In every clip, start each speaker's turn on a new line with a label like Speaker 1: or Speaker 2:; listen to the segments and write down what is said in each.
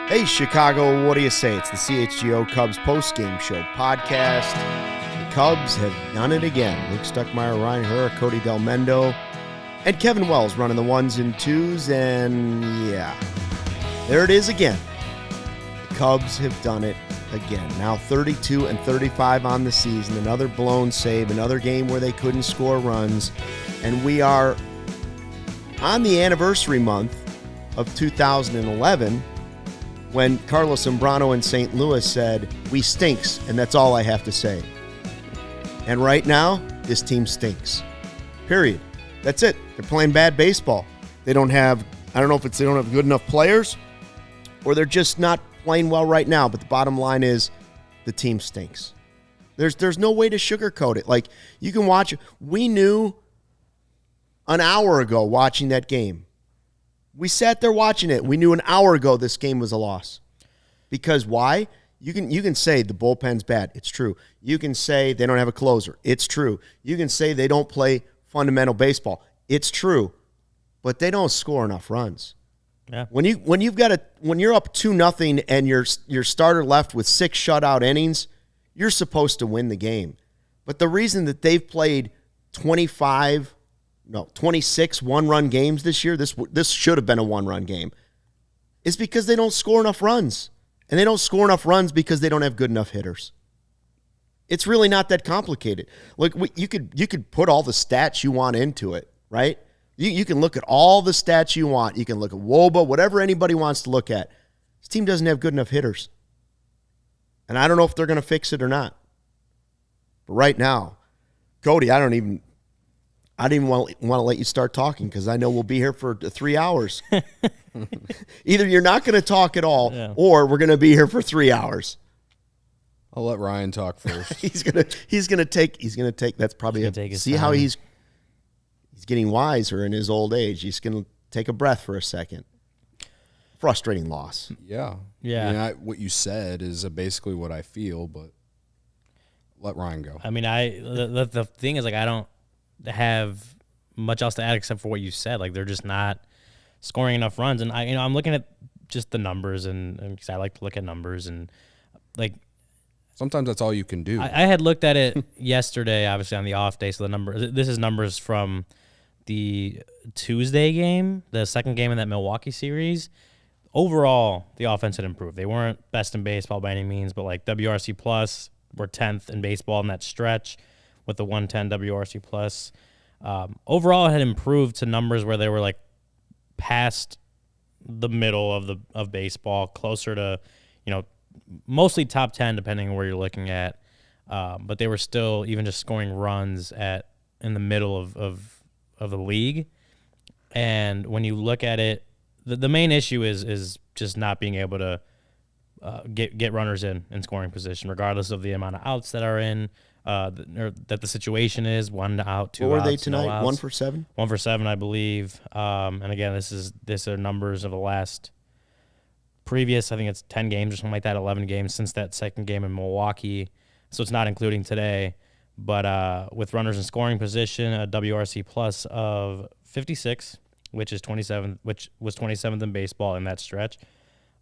Speaker 1: Hey, Chicago, what do you say? It's the CHGO Cubs postgame show podcast. The Cubs have done it again. Luke Stuckmeyer, Ryan Herrera, Cody Del Mendo, and Kevin Wells running the ones and twos, and yeah, there it is again. The Cubs have done it again. Now 32-35 on the season, another blown save, another game where they couldn't score runs, and we are on the anniversary month of 2011, when Carlos Zambrano in St. Louis said, "We stinks, and that's all I have to say." And right now, this team stinks. Period. That's it. They're playing bad baseball. They don't have, I don't know if it's they don't have good enough players, or they're just not playing well right now, but the bottom line is the team stinks. There's no way to sugarcoat it. Like, you can watch it. We knew an hour ago watching that game. We sat there watching it. We knew an hour ago this game was a loss. Because why? You can say the bullpen's bad. It's true. You can say they don't have a closer. It's true. You can say they don't play fundamental baseball. It's true. But they don't score enough runs.
Speaker 2: Yeah.
Speaker 1: When you're up 2-0 and your starter left with 6 shutout innings, you're supposed to win the game. But the reason that they've played 26 one-run games this year, this should have been a one-run game, is because they don't score enough runs. And they don't score enough runs because they don't have good enough hitters. It's really not that complicated. Look, you could put all the stats you want into it, right? You can look at all the stats you want. You can look at WOBA, whatever anybody wants to look at. This team doesn't have good enough hitters. And I don't know if they're going to fix it or not. But right now, Cody, I didn't even want to let you start talking because I know we'll be here for 3 hours. Either you're not going to talk at all, or we're going to be here for 3 hours.
Speaker 3: I'll let Ryan talk first.
Speaker 1: He's gonna take. That's probably see
Speaker 2: time.
Speaker 1: how he's getting wiser in his old age. He's gonna take a breath for a second. Frustrating loss.
Speaker 3: Yeah.
Speaker 2: Yeah.
Speaker 3: I mean, what you said is basically what I feel, but let Ryan go.
Speaker 2: I mean, the thing is, like, I don't have much else to add except for what you said. Like, they're just not scoring enough runs, and I'm looking at just the numbers, and because I like to look at numbers, and like
Speaker 3: sometimes that's all you can do.
Speaker 2: I had looked at it yesterday, obviously on the off day. So this is numbers from the Tuesday game, the second game in that Milwaukee series. Overall, the offense had improved. They weren't best in baseball by any means, but like WRC plus, were 10th in baseball in that stretch with the 110 WRC plus. Overall, it had improved to numbers where they were like past the middle of baseball, closer to, mostly top 10 depending on where you're looking at. But they were still even just scoring runs in the middle of the league. And when you look at it, the main issue is just not being able to get runners in scoring position, regardless of the amount of outs that are in, or that the situation is. 1 out, 2 outs.
Speaker 1: What were they tonight?
Speaker 2: No outs.
Speaker 1: 1 for 7?
Speaker 2: 1 for 7, I believe. And again, this are numbers of the last previous, I think it's 10 games or something like that, 11 games since that second game in Milwaukee. So it's not including today. But with runners in scoring position, a WRC plus of 56, which is 27th, which was 27th in baseball in that stretch.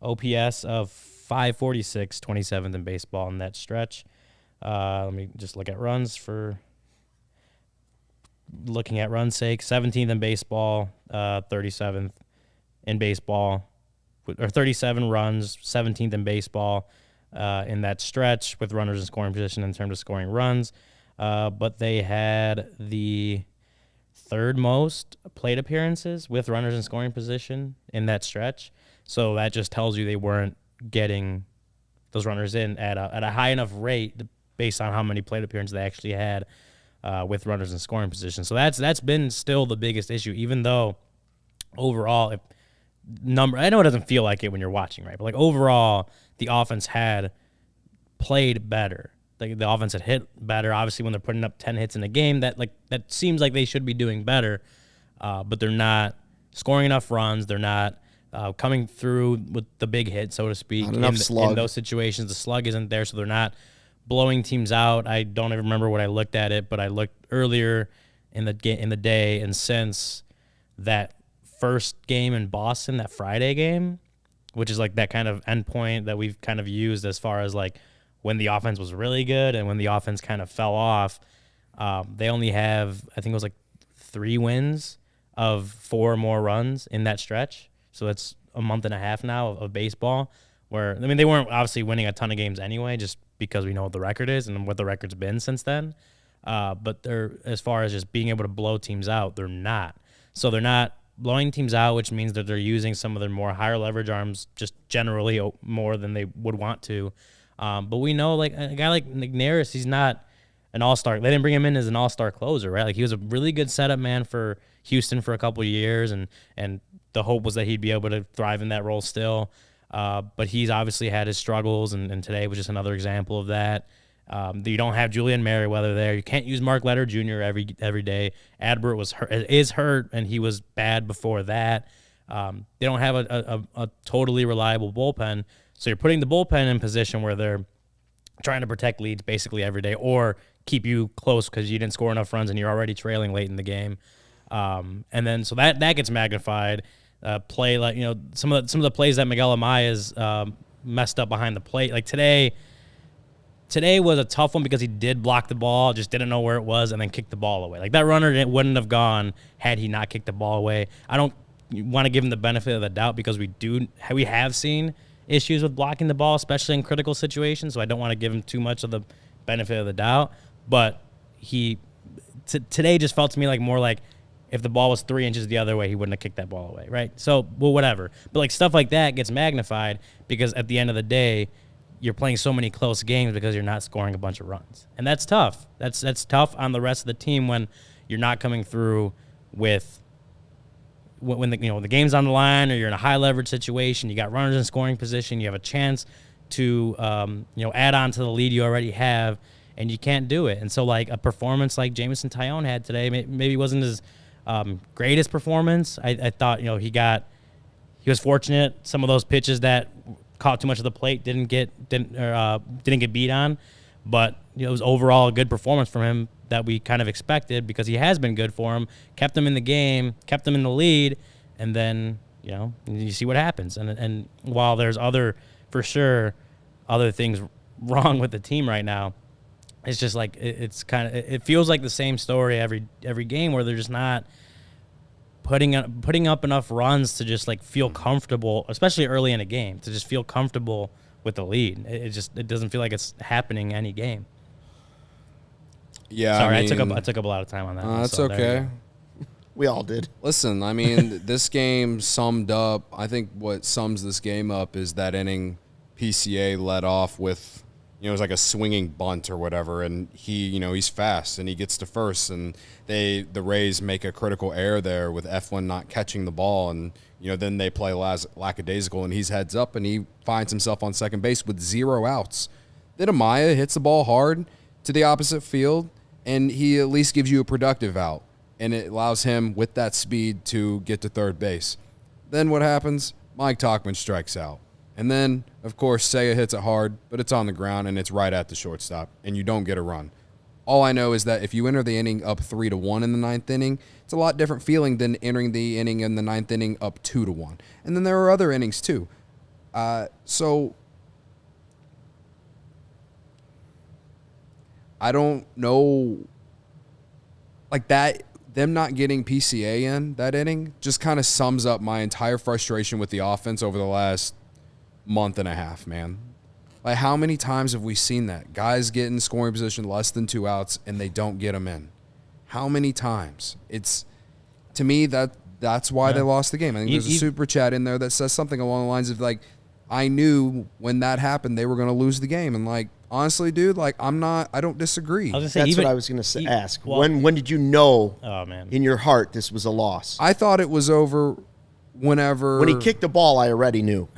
Speaker 2: OPS of 546, 27th in baseball in that stretch. Let me just look at runs for looking at runs' sake. 17th in baseball, 37th in baseball, or 37 runs, 17th in baseball in that stretch with runners in scoring position in terms of scoring runs. But they had the third most plate appearances with runners in scoring position in that stretch. So that just tells you they weren't getting those runners in at a high enough rate based on how many plate appearances they actually had with runners in scoring position. So that's been still the biggest issue, even though overall number. I know it doesn't feel like it when you're watching, right? But like overall, the offense had played better. Like the offense had hit better. Obviously, when they're putting up 10 hits in a game, that seems like they should be doing better, but they're not scoring enough runs. They're not coming through with the big hit, so to speak.
Speaker 1: Not enough slug.
Speaker 2: In those situations, the slug isn't there, so they're not blowing teams out. I don't even remember what I looked at it, but I looked earlier in the day, and since that first game in Boston, that Friday game, which is like that kind of endpoint that we've kind of used as far as like when the offense was really good and when the offense kind of fell off, they only have, I think it was like 3 wins of 4 or more runs in that stretch. So that's a month and a half now of baseball where, I mean, they weren't obviously winning a ton of games anyway, just because we know what the record is and what the record's been since then. But they're, as far as just being able to blow teams out, they're not. So they're not blowing teams out, which means that they're using some of their more higher leverage arms just generally more than they would want to. But we know, like, a guy like Neris, he's not an all-star. They didn't bring him in as an all-star closer, right? Like, he was a really good setup man for Houston for a couple of years, and the hope was that he'd be able to thrive in that role still. But he's obviously had his struggles, and today was just another example of that. You don't have Julian Merriweather there. You can't use Mark Letter Jr. every day. Adbert is hurt, and he was bad before that. They don't have a totally reliable bullpen, so you're putting the bullpen in position where they're trying to protect leads basically every day, or keep you close because you didn't score enough runs and you're already trailing late in the game. And then so that gets magnified. Play like, you know, some of the plays that Miguel Amaya's messed up behind the plate. Like today was a tough one because he did block the ball, just didn't know where it was, and then kicked the ball away. Like that runner wouldn't have gone had he not kicked the ball away. I don't want to give him the benefit of the doubt because we have seen issues with blocking the ball, especially in critical situations. So I don't want to give him too much of the benefit of the doubt. But today just felt to me like more like if the ball was 3 inches the other way, he wouldn't have kicked that ball away, right? So, well, whatever. But like stuff like that gets magnified because at the end of the day, you're playing so many close games because you're not scoring a bunch of runs. And that's tough. That's tough on the rest of the team when you're not coming through with when the game's on the line or you're in a high leverage situation, you got runners in scoring position, you have a chance to add on to the lead you already have, and you can't do it. And so like a performance like Jameson Taillon had today maybe wasn't his greatest performance. I thought he was fortunate. Some of those pitches that caught too much of the plate didn't get beat on, but it was overall a good performance from him that we kind of expected because he has been good for him, kept them in the game, kept them in the lead, and then you see what happens. And while there's other things wrong with the team right now, it's just like it feels like the same story every game where they're just not putting up enough runs to just like feel comfortable, especially early in a game, to just feel comfortable with the lead. It doesn't feel like it's happening any game.
Speaker 3: Yeah,
Speaker 2: sorry, I took up a lot of time on that.
Speaker 3: That's okay.
Speaker 1: We all did.
Speaker 3: Listen, I mean, this game summed up. I think what sums this game up is that inning PCA led off with, it was like a swinging bunt or whatever, and he's fast and he gets to first, and the Rays make a critical error there with Eflin not catching the ball, and then they play lackadaisical, and he's heads up and he finds himself on second base with 0 outs. Then Amaya hits the ball hard to the opposite field, and he at least gives you a productive out, and it allows him with that speed to get to third base. Then what happens? Mike Tauchman strikes out. And then, of course, Seiya hits it hard, but it's on the ground and it's right at the shortstop, and you don't get a run. All I know is that if you enter the inning up 3-1 in the 9th inning, it's a lot different feeling than entering the inning in the 9th inning up 2-1. And then there are other innings too. So I don't know, like that. Them not getting PCA in that inning just kind of sums up my entire frustration with the offense over the last month and a half, man. Like, how many times have we seen that? Guys get in scoring position less than 2 outs, and they don't get them in. How many times? It's, to me, that's why they lost the game. I think there's a super chat in there that says something along the lines of, like, I knew when that happened they were going to lose the game. And, like, honestly, dude, like, I don't disagree.
Speaker 1: That's what I was going to ask. Well, when did you know in your heart this was a loss?
Speaker 3: I thought it was over whenever
Speaker 1: When he kicked the ball, I already knew.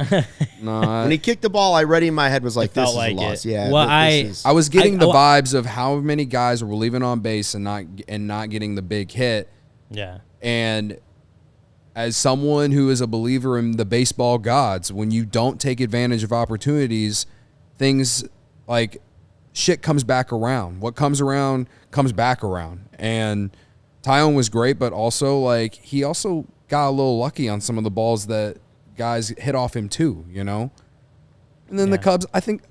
Speaker 1: When he kicked the ball, I already in my head was like, this is a loss. Yeah.
Speaker 2: Well, I
Speaker 3: was getting the vibes of how many guys were leaving on base and not getting the big hit.
Speaker 2: Yeah.
Speaker 3: And as someone who is a believer in the baseball gods, when you don't take advantage of opportunities, things like shit comes back around. What comes around comes back around. And Taillon was great, but also like he also got a little lucky on some of the balls that guys hit off him too, you know? And then the Cubs, I think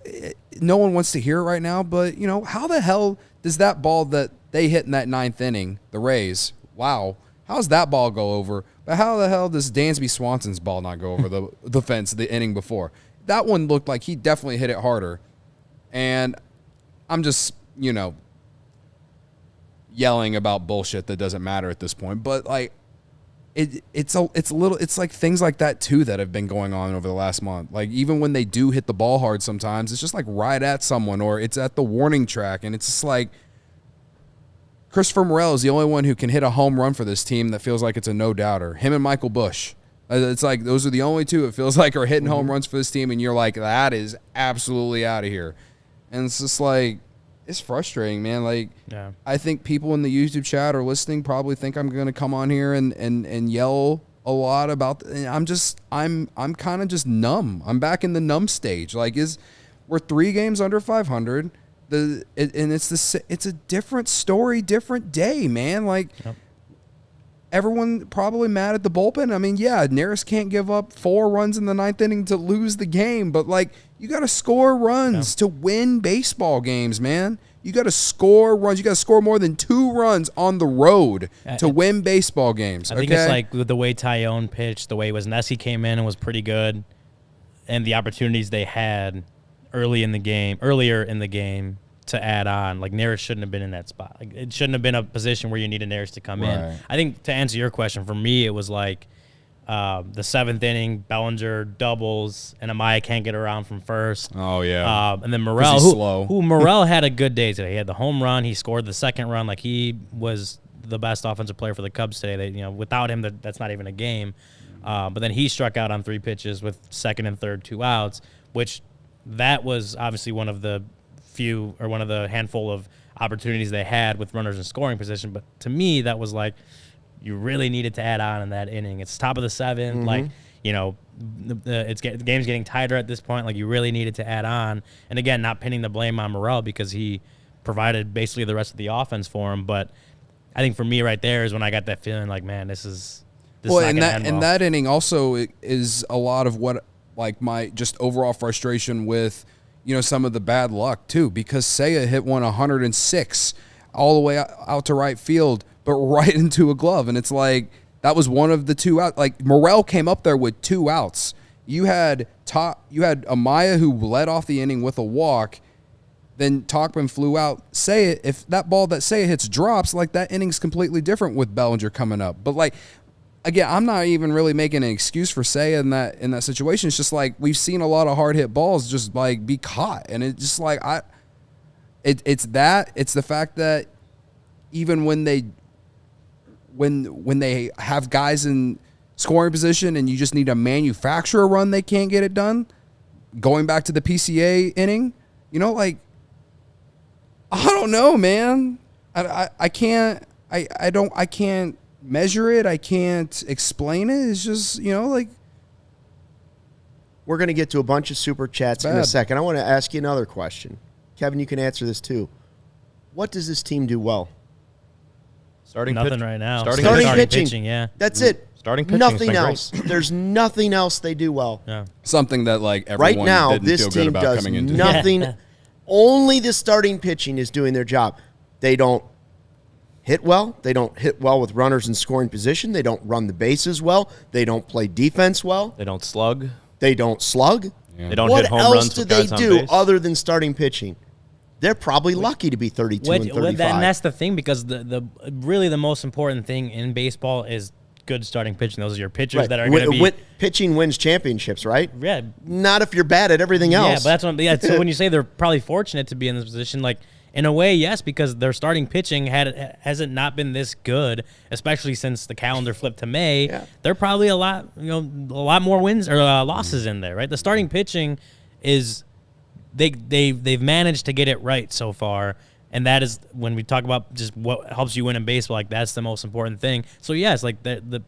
Speaker 3: no one wants to hear it right now, but you know, how the hell does that ball that they hit in that 9th inning, the Rays, wow, how's that ball go over? But how the hell does Dansby Swanson's ball not go over the fence the inning before? That one looked like he definitely hit it harder. And I'm just, you know, yelling about bullshit that doesn't matter at this point. But like it's like things like that too that have been going on over the last month. Like even when they do hit the ball hard sometimes, it's just like right at someone or it's at the warning track, and it's just like Christopher Morel is the only one who can hit a home run for this team that feels like it's a no-doubter. Him and Michael Busch. It's like those are the only two it feels like are hitting home runs for this team, and you're like, that is absolutely out of here. And it's just like, it's frustrating, man. Like, I think people in the YouTube chat or listening probably think I'm going to come on here and yell a lot about. I'm kind of just numb. I'm back in the numb stage. Like, we're 3 games under 500. It's a different story, different day, man. Like, everyone probably mad at the bullpen. I mean, yeah, Neris can't give up 4 runs in the 9th inning to lose the game, but like, you got to score runs to win baseball games, man. You got to score runs. You got to score more than 2 runs on the road to win baseball games.
Speaker 2: I think it's like with the way Taillon pitched, the way Nessie came in and was pretty good, and the opportunities they had earlier in the game to add on. Like, Neris shouldn't have been in that spot. Like, it shouldn't have been a position where you needed Neris to come in. I think to answer your question, for me, it was like the 7th inning, Bellinger doubles, and Amaya can't get around from first.
Speaker 3: Oh, yeah.
Speaker 2: And then Morel, who Morel had a good day today. He had the home run. He scored the 2nd run. Like, he was the best offensive player for the Cubs today. Without him, that's not even a game. But then he struck out on 3 pitches with 2nd and 3rd 2 outs, which that was obviously one of the handful of opportunities they had with runners in scoring position. But to me, that was like, you really needed to add on in that inning. It's top of the 7th. Like, the game's getting tighter at this point. Like, you really needed to add on. And again, not pinning the blame on Morel because he provided basically the rest of the offense for him. But I think for me right there is when I got that feeling like, man, this is not going to end well.
Speaker 3: And that inning also is a lot of what, like, my just overall frustration with, some of the bad luck too, because Seiya hit one 106 all the way out to right field, but right into a glove. And it's like, that was one of the 2 outs. Like, Morel came up there with 2 outs. You had Amaya who led off the inning with a walk. Then Tauchman flew out. Seiya, if that ball that Seiya hits drops, like, that inning's completely different with Bellinger coming up. But like, again, I'm not even really making an excuse for Seiya in that situation. It's just like, we've seen a lot of hard hit balls just like be caught, and it's just like it's the fact that even when they have guys in scoring position and you just need to manufacture a run, they can't get it done. Going back to the PCA inning, like, I don't know, man. I can't measure it. I can't explain it. It's just, like.
Speaker 1: We're going to get to a bunch of super chats in a second. I want to ask you another question. Kevin, you can answer this too. What does this team do well?
Speaker 2: Nothing right now.
Speaker 1: Starting pitching.
Speaker 2: Yeah.
Speaker 1: That's it.
Speaker 4: Starting pitching.
Speaker 1: Nothing else. There's nothing else they do well.
Speaker 2: Yeah.
Speaker 3: Something that, like, everyone
Speaker 1: right now,
Speaker 3: didn't
Speaker 1: this
Speaker 3: feel
Speaker 1: team
Speaker 3: good about
Speaker 1: does
Speaker 3: coming into.
Speaker 1: Nothing. Only the starting pitching is doing their job. They don't hit well. They don't hit well with runners in scoring position. They don't run the bases well. They don't play defense well.
Speaker 4: They don't slug.
Speaker 1: Yeah.
Speaker 4: They don't
Speaker 1: What
Speaker 4: hit home
Speaker 1: else
Speaker 4: runs
Speaker 1: do
Speaker 4: with
Speaker 1: they
Speaker 4: guys on
Speaker 1: do
Speaker 4: base.
Speaker 1: other than starting pitching? They're probably lucky to be 32 and 35.
Speaker 2: And that's the thing, because the really the most important thing in baseball is good starting pitching. Those are your pitchers that are going to be.
Speaker 1: Pitching wins championships, right?
Speaker 2: Yeah.
Speaker 1: Not if you're bad at everything else.
Speaker 2: Yeah, but that's what. Yeah. So when you say they're probably fortunate to be in this position, like, In a way, yes, because their starting pitching hasn't not been this good, especially since the calendar flipped to May.
Speaker 1: Yeah.
Speaker 2: They're probably a lot more wins or losses in there, right? The starting pitching is they've managed to get it right so far, and that is when we talk about just what helps you win in baseball. Like that's the most important thing. So yes, like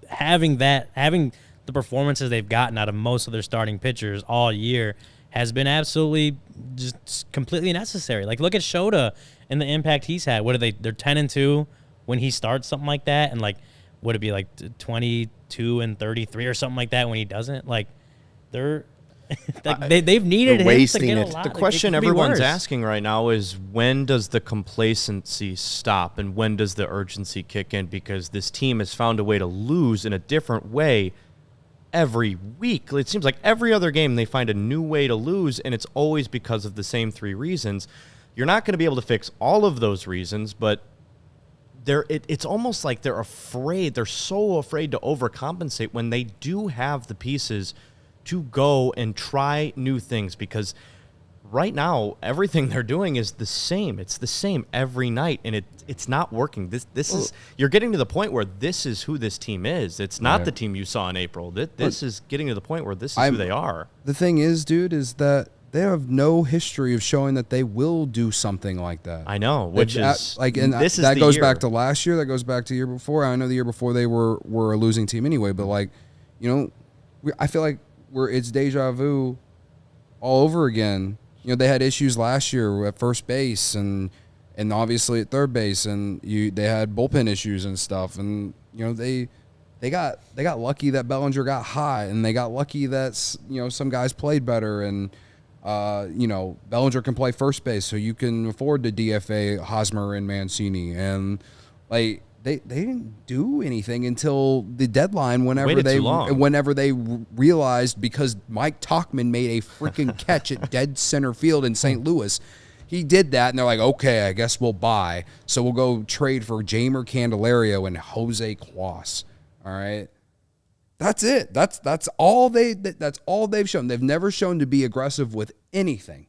Speaker 2: having the performances they've gotten out of most of their starting pitchers all year has been absolutely just completely necessary. Like, look at Shota and the impact he's had. What are they? They're 10-2 when he starts, something like that, and like, would it be like 22-33 or something like that when he doesn't? Like, they've needed him to get a lot.
Speaker 4: The question everyone's asking right now is, when does the complacency stop and when does the urgency kick in? Because this team has found a way to lose in a different way every week. It seems like every other game they find a new way to lose, and it's always because of the same three reasons. You're not going to be able to fix all of those reasons, but it's almost like they're afraid. They're so afraid to overcompensate when they do have the pieces to go and try new things, because right now everything they're doing is the same. It's the same every night, and it's not working. This is, you're getting to the point where this is who this team is. It's not the team you saw in April. This is getting to the point where this is who they are.
Speaker 3: The thing is, dude, is that they have no history of showing that they will do something like that.
Speaker 4: I know, which is
Speaker 3: like, and
Speaker 4: this is
Speaker 3: that
Speaker 4: the
Speaker 3: goes
Speaker 4: year.
Speaker 3: back to last year. That goes back to the year before. I know the year before they were a losing team anyway. But like, I feel like it's deja vu all over again. They had issues last year at first base and obviously at third base, and they had bullpen issues and stuff. And they got lucky that Bellinger got hot, and they got lucky that some guys played better, and Bellinger can play first base, so you can afford to DFA Hosmer and Mancini, and like they didn't do anything until the deadline whenever they realized, because Mike Tauchman made a freaking catch at dead center field in St. Louis. He did that, and they're like, okay, I guess we'll buy. So we'll go trade for Jamer Candelario and Jose Cuas. All right. That's it. That's all they've shown. They've never shown to be aggressive with anything.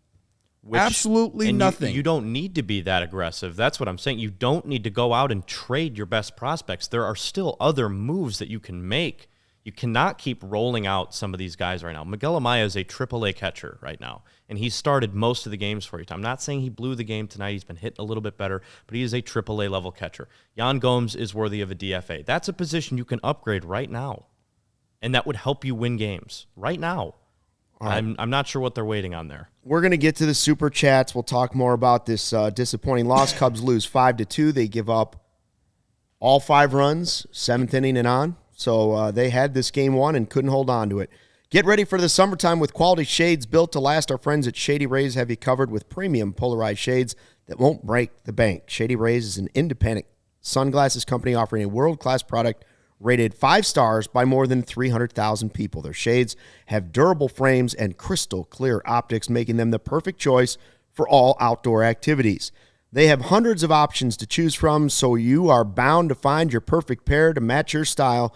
Speaker 3: Absolutely nothing.
Speaker 4: You don't need to be that aggressive. That's what I'm saying. You don't need to go out and trade your best prospects. There are still other moves that you can make. You cannot keep rolling out some of these guys right now. Miguel Amaya is a AAA catcher right now, and he started most of the games for you. I'm not saying he blew the game tonight. He's been hitting a little bit better, but he is a AAA level catcher. Yan Gomes is worthy of a DFA. That's a position you can upgrade right now, and that would help you win games right now. Right. I'm not sure what they're waiting on there.
Speaker 1: We're going to get to the super chats. We'll talk more about this disappointing loss. Cubs lose 5-2. They give up all 5 runs, 7th inning and on. So they had this game won and couldn't hold on to it. Get ready for the summertime with quality shades built to last. Our friends at Shady Rays have you covered with premium polarized shades that won't break the bank. Shady Rays is an independent sunglasses company offering a world-class product rated 5 stars by more than 300,000 people. Their shades have durable frames and crystal clear optics, making them the perfect choice for all outdoor activities. They have hundreds of options to choose from, so you are bound to find your perfect pair to match your style.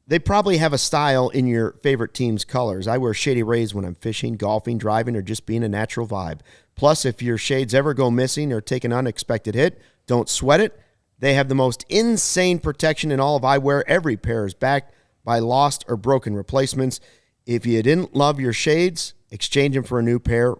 Speaker 1: They probably have a style in your favorite team's colors. I wear Shady Rays when I'm fishing, golfing, driving, or just being a natural vibe. Plus, if your shades ever go missing or take an unexpected hit, don't sweat it. They have the most insane protection in all of eyewear. Every pair is backed by lost or broken replacements. If you didn't love your shades, exchange them for a new pair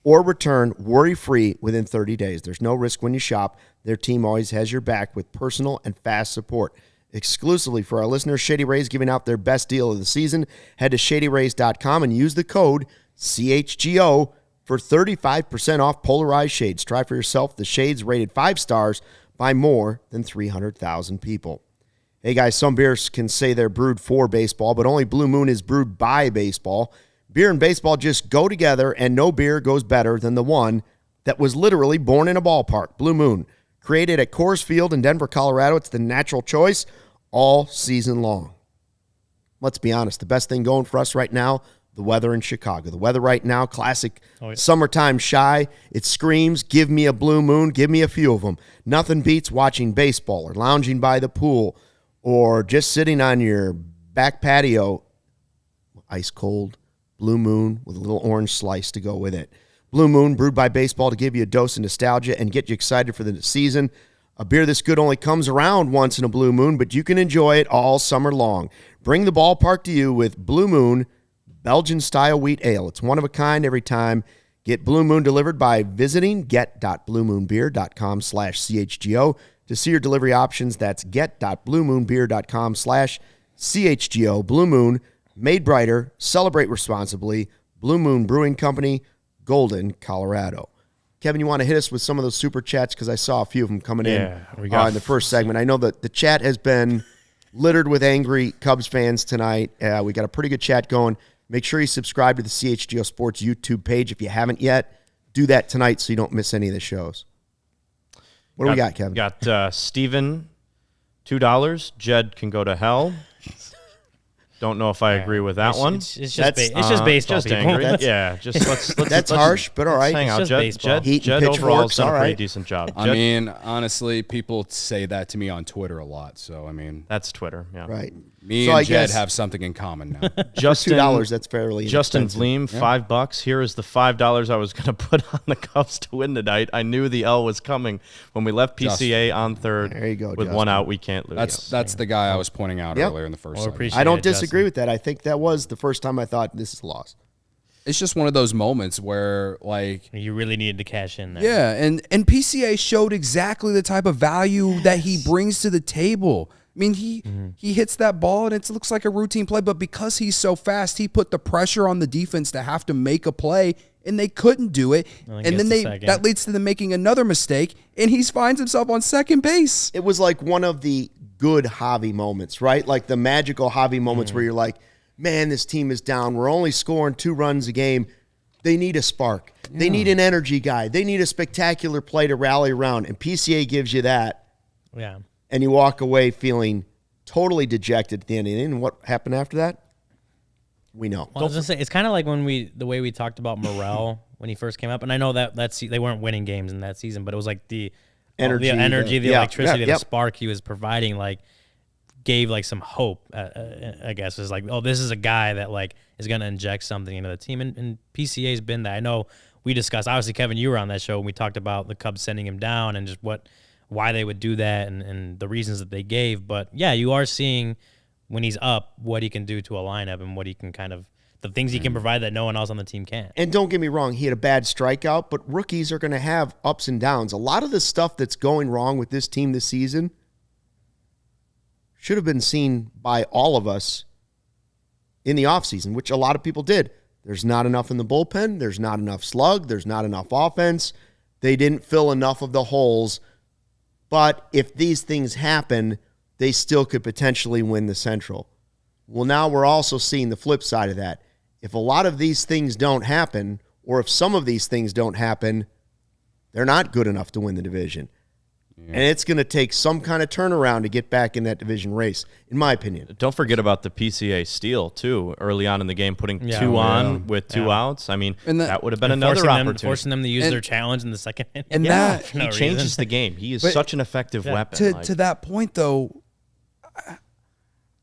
Speaker 1: or return worry-free within 30 days. There's no risk when you shop. Their team always has your back with personal and fast support. Exclusively for our listeners, Shady Rays giving out their best deal of the season. Head to shadyrays.com and use the code CHGO for 35% off polarized shades. Try for yourself the shades rated 5 stars by more than 300,000 people. Hey guys, some beers can say they're brewed for baseball, but only Blue Moon is brewed by baseball. Beer and baseball just go together, and no beer goes better than the one that was literally born in a ballpark. Blue Moon, created at Coors Field in Denver, Colorado. It's the natural choice all season long. Let's be honest, the best thing going for us right now, the weather in Chicago. The weather right now, classic summertime shy. It screams, give me a Blue Moon, give me a few of them. Nothing beats watching baseball or lounging by the pool or just sitting on your back patio, ice cold Blue Moon with a little orange slice to go with it. Blue Moon, brewed by baseball to give you a dose of nostalgia and get you excited for the season. A beer this good only comes around once in a blue moon, but you can enjoy it all summer long. Bring the ballpark to you with Blue Moon Belgian-style wheat ale. It's one of a kind every time. Get Blue Moon delivered by visiting get.bluemoonbeer.com/CHGO. To see your delivery options, that's get.bluemoonbeer.com/CHGO. Blue Moon, made brighter, celebrate responsibly. Blue Moon Brewing Company, Golden, Colorado. Kevin, you want to hit us with some of those super chats? Because I saw a few of them coming in the first segment. I know that the chat has been littered with angry Cubs fans tonight. We got a pretty good chat going. Make sure you subscribe to the CHGO Sports YouTube page if you haven't yet. Do that tonight so you don't miss any of the shows. What do we got, Kevin?
Speaker 4: Got Steven, $2. Jed can go to hell. Don't know if I agree with that one.
Speaker 2: It's just baseball.
Speaker 4: Just
Speaker 2: people.
Speaker 4: angry. Let's
Speaker 1: that's harsh, but all right.
Speaker 4: hang out. Jed
Speaker 1: Heat and
Speaker 4: overall's
Speaker 1: pitchforks,
Speaker 4: done
Speaker 1: all
Speaker 4: a pretty
Speaker 1: right.
Speaker 4: decent job.
Speaker 3: I
Speaker 4: Jed,
Speaker 3: mean, honestly, people say that to me on Twitter a lot. So, I mean,
Speaker 4: that's Twitter. Yeah.
Speaker 1: Right.
Speaker 3: me
Speaker 1: So
Speaker 3: and
Speaker 1: I
Speaker 3: Jed
Speaker 1: guess-
Speaker 3: have something in common now.
Speaker 4: Justin,
Speaker 1: $2, that's fairly
Speaker 4: Justin
Speaker 1: inexpensive.
Speaker 4: Vleem, $5. Here is the $5 I was going to put on the Cubs to win tonight. I knew the L was coming when we left PCA on third.
Speaker 1: There you go,
Speaker 4: With
Speaker 1: Justin.
Speaker 4: one out, we can't lose.
Speaker 3: That's the guy I was pointing out
Speaker 1: Yep.
Speaker 3: earlier in the first
Speaker 2: Well,
Speaker 3: segment.
Speaker 2: appreciate
Speaker 1: I don't
Speaker 2: it,
Speaker 1: disagree
Speaker 2: Justin.
Speaker 1: with that. I think that was the first time I thought this is a loss.
Speaker 3: It's just one of those moments where, like,
Speaker 2: You really needed to cash in there.
Speaker 3: yeah, and PCA showed exactly the type of value that he brings to the table. I mean, he hits that ball and it looks like a routine play, but because he's so fast, he put the pressure on the defense to have to make a play, and they couldn't do it. And then that leads to them making another mistake, and he finds himself on second base.
Speaker 1: It was like one of the good Javi moments, right? Like the magical Javi moments where you're like, man, this team is down. We're only scoring 2 runs a game. They need a spark. Yeah. They need an energy guy. They need a spectacular play to rally around. And PCA gives you that.
Speaker 2: Yeah.
Speaker 1: And you walk away feeling totally dejected at the end of the inning. And what happened after that? We know.
Speaker 2: Well, I was gonna say, it's kind of like the way we talked about Morel when he first came up, and I know that they weren't winning games in that season, but it was like the
Speaker 1: Energy,
Speaker 2: the
Speaker 1: yeah,
Speaker 2: electricity,
Speaker 1: yeah,
Speaker 2: the spark he was providing, like gave like some hope. I guess is like, oh, this is a guy that like is gonna inject something into the team, and PCA's been that. I know we discussed. Obviously, Kevin, you were on that show when we talked about the Cubs sending him down and just why they would do that and the reasons that they gave. But yeah, you are seeing when he's up what he can do to a lineup and what he can kind of the things he can provide that no one else on the team can.
Speaker 1: And don't get me wrong, he had a bad strikeout, but rookies are going to have ups and downs. A lot of the stuff that's going wrong with this team this season should have been seen by all of us in the offseason, which a lot of people did. There's not enough in the bullpen. There's not enough slug. There's not enough offense. They didn't fill enough of the holes. But if these things happen, they still could potentially win the Central. Well, now we're also seeing the flip side of that. If a lot of these things don't happen, or if some of these things don't happen, they're not good enough to win the division. Yeah. And it's going to take some kind of turnaround to get back in that division race, in my opinion.
Speaker 4: Don't forget about the PCA steal, too, early on in the game, putting 2 on with 2 outs. I mean, that would have been another opportunity.
Speaker 2: Forcing them to use their challenge in the second inning.
Speaker 3: And
Speaker 4: he changes the game. He is such an effective weapon.
Speaker 3: To that point, though,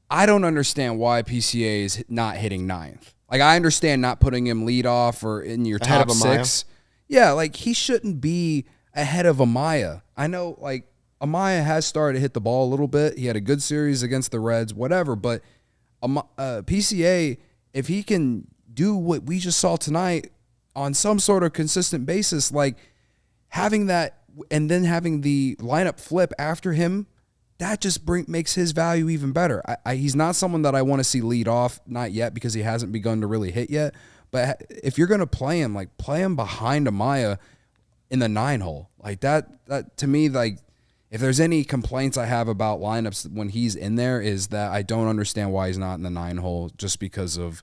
Speaker 3: I don't understand why PCA is not hitting 9th. Like, I understand not putting him lead off or in your
Speaker 1: Ahead
Speaker 3: top
Speaker 1: of Amaya.
Speaker 3: 6. Yeah, like, he shouldn't be ahead of Amaya. I know, like, Amaya has started to hit the ball a little bit. He had a good series against the Reds, whatever. But PCA, if he can do what we just saw tonight on some sort of consistent basis, like having that and then having the lineup flip after him, that just makes his value even better. He's not someone that I want to see lead off, not yet, because he hasn't begun to really hit yet. But if you're going to play him, like, play him behind Amaya in the 9 hole. Like, that to me, like, if there's any complaints I have about lineups when he's in there, is that I don't understand why he's not in the 9 hole, just because of,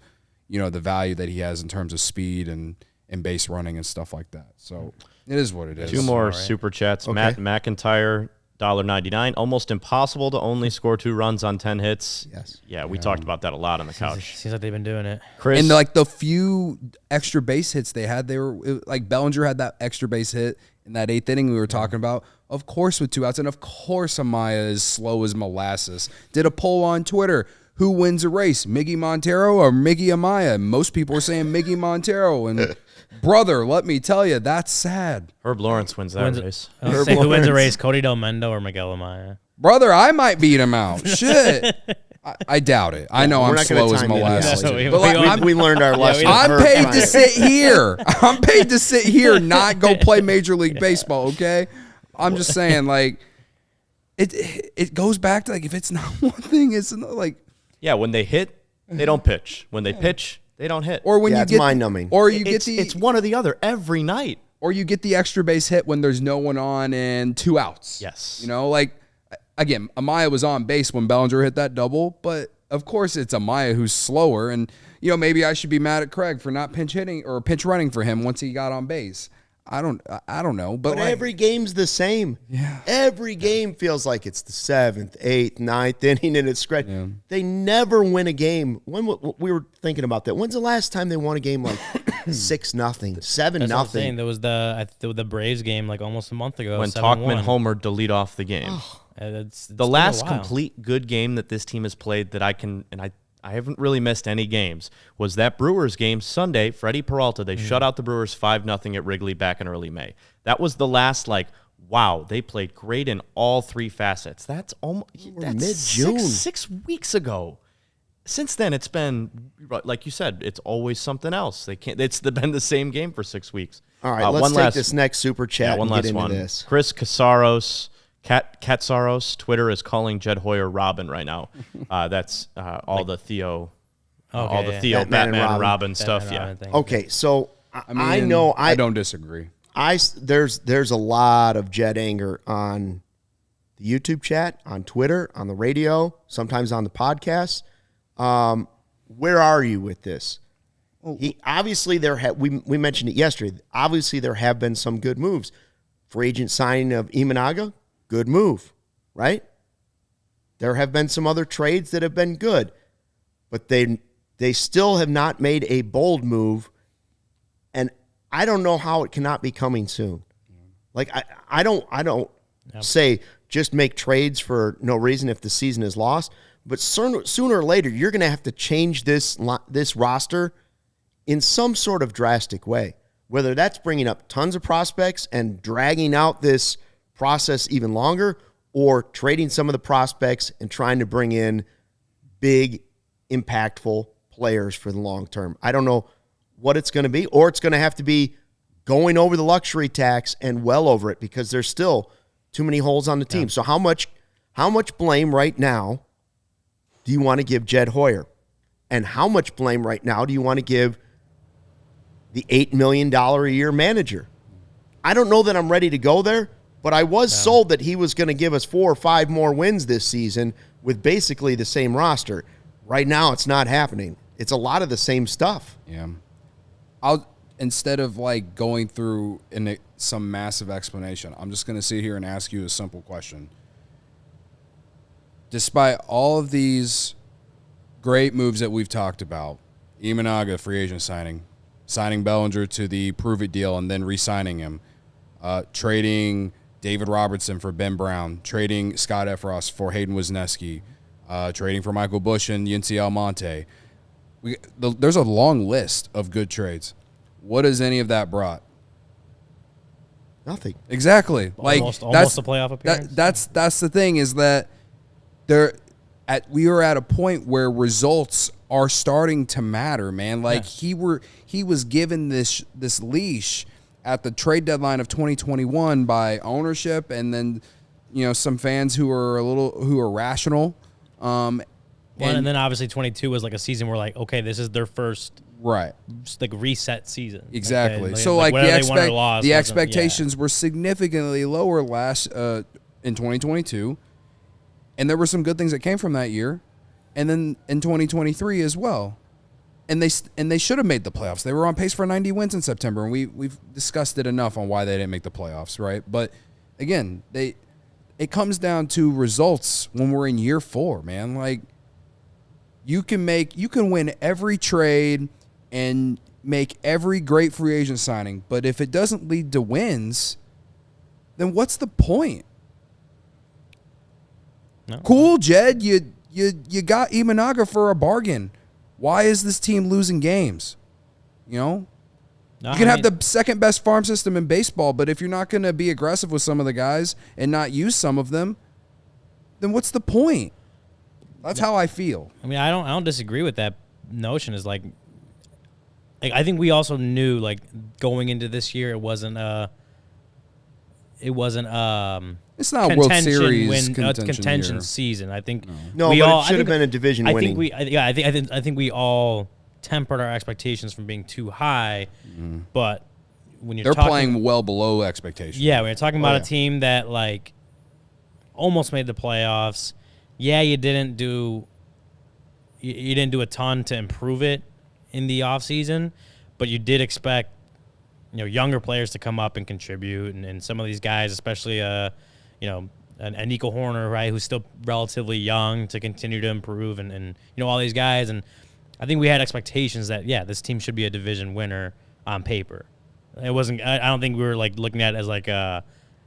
Speaker 3: the value that he has in terms of speed and base running and stuff like that. So it is what it is.
Speaker 4: 2 more super chats.
Speaker 1: Okay.
Speaker 4: Matt McIntyre, $1.99. Almost impossible to only score 2 runs on 10 hits.
Speaker 1: Yes.
Speaker 4: Yeah, we talked about that a lot on the couch.
Speaker 2: Seems like they've been doing it.
Speaker 4: Chris,
Speaker 3: And like the few extra base hits they had, like Bellinger had that extra base hit in that 8th inning we were talking about. Of course, with 2 outs, and of course Amaya is slow as molasses. Did a poll on Twitter. who wins a race, Miggy Montero or Miggy Amaya? Most people are saying Miggy Montero. And brother, let me tell you, that's sad.
Speaker 4: Herb Lawrence wins that race.
Speaker 2: Who wins a race, Cody Del Mendo or Miguel Amaya?
Speaker 3: Brother, I might beat him out. Shit. I doubt it. I know I'm slow as molasses.
Speaker 1: We learned our lesson.
Speaker 3: I'm paid to sit here. I'm paid to sit here, not go play Major League Baseball, okay? I'm just saying, like, it goes back to, like, if it's not one thing, it's another, like.
Speaker 4: Yeah, when they hit, they don't pitch. When they pitch, they don't hit.
Speaker 3: Or when you
Speaker 1: it's
Speaker 3: get
Speaker 1: mind-numbing.
Speaker 3: Or you get the.
Speaker 4: It's one or the other every night.
Speaker 3: Or you get the extra base hit when there's no one on and 2 outs.
Speaker 4: Yes.
Speaker 3: You know, like, again, Amaya was on base when Bellinger hit that double, but of course it's Amaya who's slower. And, you know, maybe I should be mad at Craig for not pinch hitting or pinch running for him once he got on base. I don't know. But like,
Speaker 1: every game's the same.
Speaker 3: Yeah.
Speaker 1: Every game feels like it's the 7th, 8th, 9th inning and it's spread. Yeah. They never win a game. When we were thinking about that. When's the last time they won a game like 6-0, 7-0?
Speaker 2: There was the Braves game like almost a month ago
Speaker 4: when
Speaker 2: 7-1.
Speaker 4: Talkman homered to lead off the game. It's the last complete good game that this team has played that I haven't really missed any games was that Brewers game Sunday. Freddie Peralta, they shut out the Brewers 5-0 at Wrigley back in early May. That was the last, like, wow, they played great in all 3 facets. That's almost
Speaker 1: mid-June,
Speaker 4: 6 weeks ago. Since then, it's been, like you said, it's always something else. It's been the same game for 6 weeks.
Speaker 1: All right, let's take this next super chat and get into this.
Speaker 4: Chris Casaros. Katsaros, Twitter is calling Jed Hoyer Robin right now. That's all the Theo Batman and Robin stuff.
Speaker 1: Okay, so I know
Speaker 3: I don't disagree.
Speaker 1: There's a lot of Jed anger on the YouTube chat, on Twitter, on the radio, sometimes on the podcast. Where are you with this? He obviously we mentioned it yesterday. Obviously there have been some good moves. Free agent signing of Imanaga. Good move, right? There have been some other trades that have been good, but they still have not made a bold move, and I don't know how it cannot be coming soon. Like I don't say just make trades for no reason if the season is lost, but sooner or later you're going to have to change this roster in some sort of drastic way, whether that's bringing up tons of prospects and dragging out this process even longer, or trading some of the prospects and trying to bring in big, impactful players for the long term. I don't know what it's going to be, or it's going to have to be going over the luxury tax and well over it because there's still too many holes on the team. Yeah. So how much blame right now do you want to give Jed Hoyer? And how much blame right now do you want to give the $8 million a year manager? I don't know that I'm ready to go there, but I was sold that he was going to give us 4 or 5 more wins this season with basically the same roster. Right now, it's not happening. It's a lot of the same stuff.
Speaker 3: Yeah. Instead of like going through some massive explanation, I'm just going to sit here and ask you a simple question. Despite all of these great moves that we've talked about, Imanaga, free agent signing Bellinger to the Prove It deal and then re-signing him, trading David Robertson for Ben Brown, trading Scott Efros for Hayden Wisniewski, trading for Michael Busch and Yincy Almonte. There's a long list of good trades. What has any of that brought?
Speaker 1: Nothing.
Speaker 3: Exactly.
Speaker 2: Almost a playoff appearance.
Speaker 3: That's the thing is that we are at a point where results are starting to matter, man. Like he was given this leash at the trade deadline of 2021 by ownership, and then some fans who are rational.
Speaker 2: And then obviously 22 was like a season where like, okay, this is their first like reset season.
Speaker 3: Exactly.
Speaker 2: Like
Speaker 3: so the expectations were significantly lower in 2022, and there were some good things that came from that year, and then in 2023 as well. And they should have made the playoffs. They were on pace for 90 wins in September, and we've discussed it enough on why they didn't make the playoffs, right? But again, it comes down to results when we're in year 4, man. Like you can win every trade and make every great free agent signing, but if it doesn't lead to wins, then what's the point?
Speaker 2: No.
Speaker 3: Cool, Jed, you
Speaker 5: you got Imanaga for a bargain. Why is this team losing games? You know?
Speaker 2: No,
Speaker 5: You can
Speaker 2: I
Speaker 5: have
Speaker 2: mean,
Speaker 5: the second best farm system in baseball, but if you're not going to be aggressive with some of the guys and not use some of them, then what's the point? That's how I feel.
Speaker 2: I mean, I don't disagree with that notion. Is like I think we also knew, like, going into this year, it wasn't
Speaker 5: It's not a World
Speaker 2: contention
Speaker 5: Series
Speaker 2: contention
Speaker 5: year.
Speaker 2: season. I think
Speaker 1: No,
Speaker 2: we
Speaker 1: but
Speaker 2: all,
Speaker 1: it should have been a division
Speaker 2: I
Speaker 1: winning.
Speaker 2: think we, I think we all tempered our expectations from being too high. But when you're
Speaker 5: They're
Speaker 2: talking,
Speaker 5: playing well below expectations.
Speaker 2: yeah, when you're talking about
Speaker 5: yeah.
Speaker 2: a team that, like, almost made the playoffs, yeah, you didn't do a ton to improve it in the offseason, but you did expect, you know, younger players to come up and contribute, and some of these guys, especially you know, an Nico Horner, right, who's still relatively young, to continue to improve, and you know, all these guys. And I think we had expectations that, yeah, this team should be a division winner on paper. It wasn't. I don't think we were, like, looking at it as like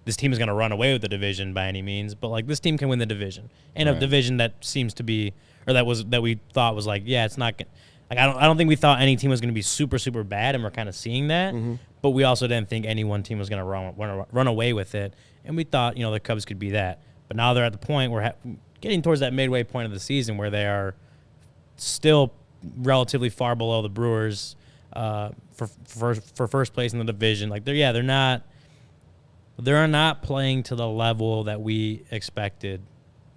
Speaker 2: this team is going to run away with the division by any means, but, like, this team can win the division, and a division that seems to be, or that we thought was, like, yeah, it's not. Like, I don't think we thought any team was going to be super, super bad, and we're kind of seeing that. But we also didn't think any one team was going to run away with it, and we thought, you know, the Cubs could be that. But now they're at the point where getting towards that midway point of the season where they are still relatively far below the Brewers for first place in the division. Like, they're not playing to the level that we expected